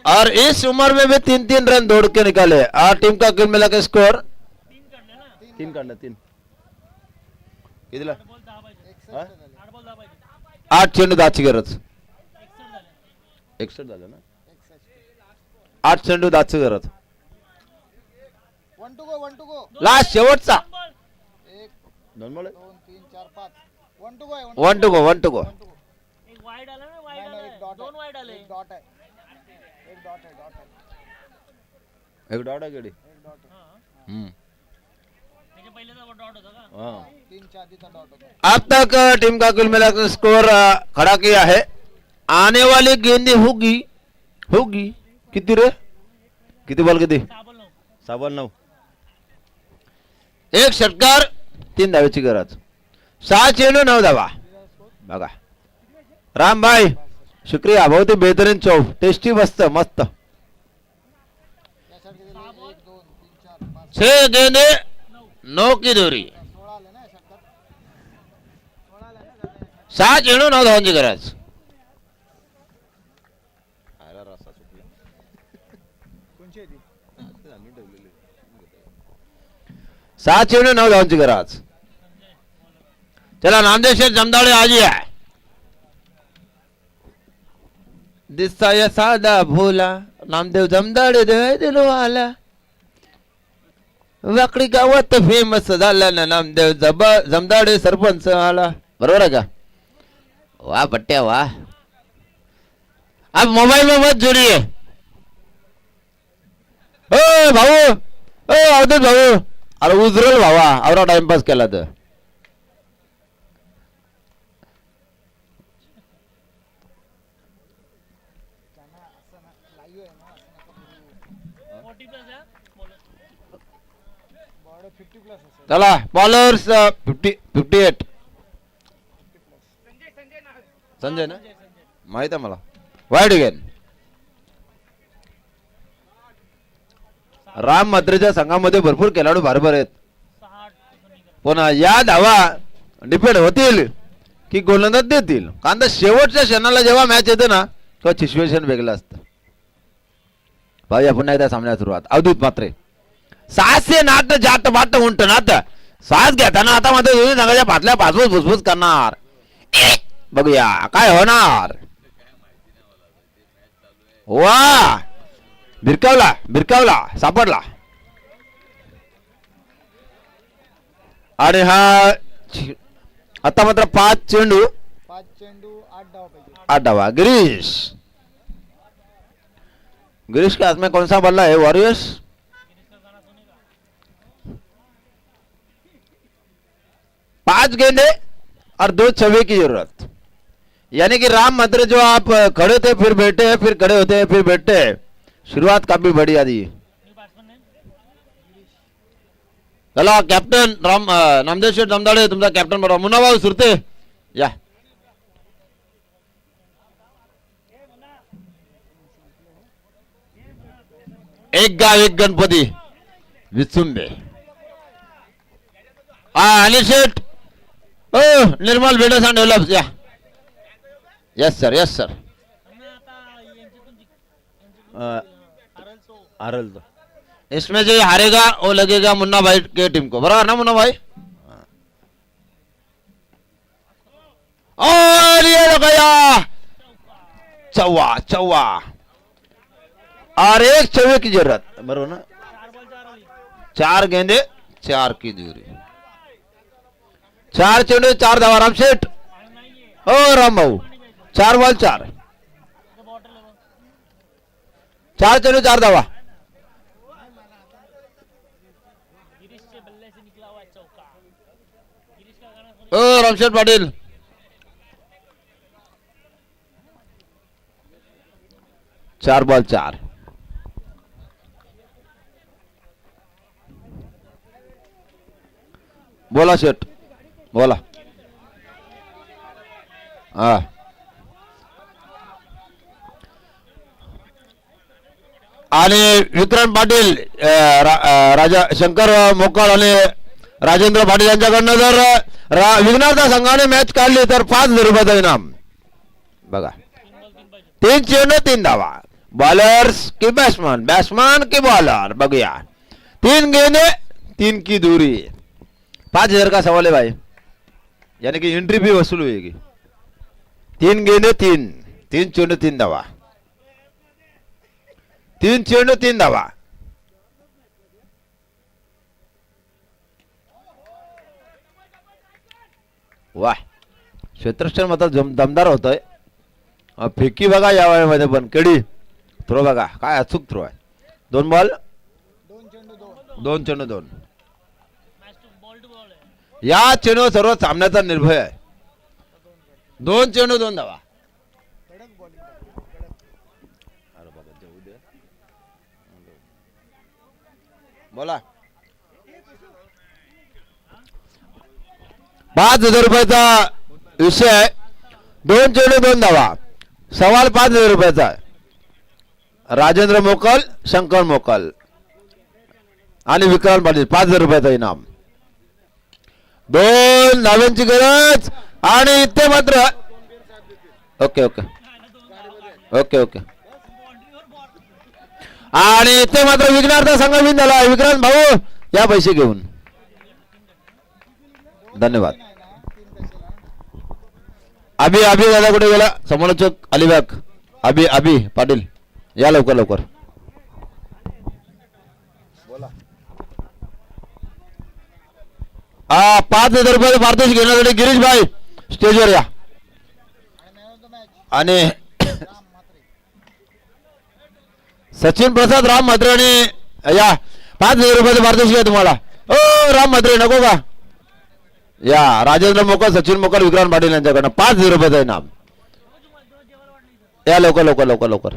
और इस उम्र में भी 3-3 रन दौड़ के निकाले और टीम का कुल मिला के स्कोर 3 काढला 3 कितीला 8 चेंडू 10ची गरज 61 झालं ना 8 चेंडू 10ची गरज 1 to go लास्ट शेवटचा एक 2 ball 2 3 4 5 1 to go 1 to go एक वाईड आला ना वाईड नाही, एक आला dot 2 वाईड आले एक डॉट आहे एक डॉट आहे एक डॉट आहे गेडी त्याच्या पहिल्याचा डॉट होता का हाँ 3 च्या आधीचा डॉट होता अब तक टीम का कुल मिलाकर स्कोर खड़ा किया है आने वाली गेंदें होगी किती रे किती बॉल किती साबल 9 साबण 9 एक षटकार 3 धावेची गरज 6 चेंडू 9 धावा बघा राम भाई शुक्रिया बहुत ही बेहतरीन चौ टेस्टी मस्त यासाठी दिले 1 2 3 4 5 6 गेंदे 9 की दूरी 16 आले ना षटकार 16 आले ना 6 चेंडू 9 धावांची गरज कोणची आहे ती 6 चेंडू 9 धावांची गरज चला नामदेव शेठ जमदाळे आजी आहे दिसता या साधा भोला नामदेव जमदाळे दिलवाला वाकडी गावात फेमस झाला ना नामदेव जमदाळे सरपंच आला बरोबर आहे का वाह बट्ट्या वाह अब मोबाइल में मत जुड़िए ओ भाऊ ओ अवधूत भाऊ अरे उजरल भावा आवरा टाइमपास केला तर त्यांना असं ना लाईव्ह आहे ना असं नका 40 प्लस आहे बॉर्डर 50 प्लस असेल चला बॉलर्स 58 संजय ना माहित आहे मला वाईड गेन राम मात्रेच्या संघामध्ये भरपूर खेळाडू भारभर आहेत 6 पण या धावा डिपेंड होतील की गोलंदाज देतील कारण शेवटच्या क्षणाला जेव्हा मॅच येते ना तेव्हा सिच्युएशन वेगळं असतं भाई पुन्हा एकदा सामन्यात सुरुवात अवधूत मात्रे 6 नाट जात बाट उंट नात श्वास घेताना आता मात्र दोन्ही संघाच्या पातल्या पासपूस फुसफुस करणार बघूया काय होणार वा भिरकावला सापडला आणि हा आता मात्र 5 चेंडू 5 चेंडू 8 डाव पाहिजे 8 धावा गिरीश के हाथ में कौन सा बल्ला है वॉरियर्स पांच गेंदे और 2 छवे की जरूरत यानी कि राम मंत्र जो आप खड़े थे फिर बैठे फिर खड़े होते फिर बैठे, शुरुआत काफी बढ़िया दी. चला कॅप्टन नामदेव शेठ जमदाडे तुमचा कॅप्टन बरोबर. मुन्ना भाऊ सुरते या. एक गाव एक गणपती विचुंबे. अनिल शेठ ओ निर्मल बिल्डर्स अँड डेव्हलप्स या. Yes sir yes sir. हारल तो इसमें जो हारेगा वो लगेगा मुन्ना भाई के टीम को, बराबर ना मुन्ना भाई. और ये गया चौवा चौवा और एक चौवे की जरूरत, बरोबर ना. 4 गेंदे 4 की दूरी, 4 चेंडू 4 धावा. राम शेठ हो राम भाऊ 4 बॉल 4, 4 चेंडू 4 धावा. ओ रामशेठ पाटील 4 बॉल 4. बोला शेठ बोला. हा आणि विक्रांत पाटील राजा शंकर मोकाळ आणि राजेंद्र पाटील यांच्याकडनं जर विघ्नार्थ संघाने मॅच काढली तर 5,000 रुपयाचं इनाम. बघा 3 चेंडू 3 धावा. बॉलर्स की बॅट्समॅन, बॅट्समॅन की बॉलर. बघूया 3 गेंदे 3 की दूरी. 5,000 का सवाल है भाई, यानी कि एंट्री भी वसूल होगी. 3 गेंदे 3 चेंडू 3 धावा. 3 चेंडू 3 धावा. वाह क्षेत्ररक्षण मात्र दमदार होतोय. फेकी बघा या वेळेमध्ये पण केडी थ्रो बघा काय अचूक थ्रो आहे. 2 बॉल 2 चेंडू 2. या चेंडूवर सर्व सामन्याचा निर्भय आहे. 2 चेंडू 2 धावा. बोला 5,000 रुपयाचा विषय आहे. 2 चेंडू 2 धावा. सवाल 5,000 रुपयाचा आहे. राजेंद्र मोकल, शंकर मोकल आणि विक्रांत पाटील 5,000 रुपयाचा इनाम. 2 धाव्यांची गरज आणि इथे मात्र ओके ओके ओके ओके आणि इथे मात्र विघ्नार्थ संघ विन झाला. विक्रांत भाऊ या पैसे घेऊन धन्यवाद. अभि दादा कुठे गेला. समालोचक अलिबाग अभि पाटील या लवकर लवकर. हा 5,000 रुपये पारितोषिक घेण्यासाठी गिरीश भाई स्टेजवर या. आणि सचिन प्रसाद राम म्हात्रे आणि या 5,000 रुपयाचं पारितोषिक आहे तुम्हाला. ओ राम म्हात्रे नको का या. राजेंद्र मोकल, सचिन मोकल, विक्रांत पाटील यांच्याकडनं 5,000 रुपयाचं इनाम. या लवकर लवकर लवकर लवकर.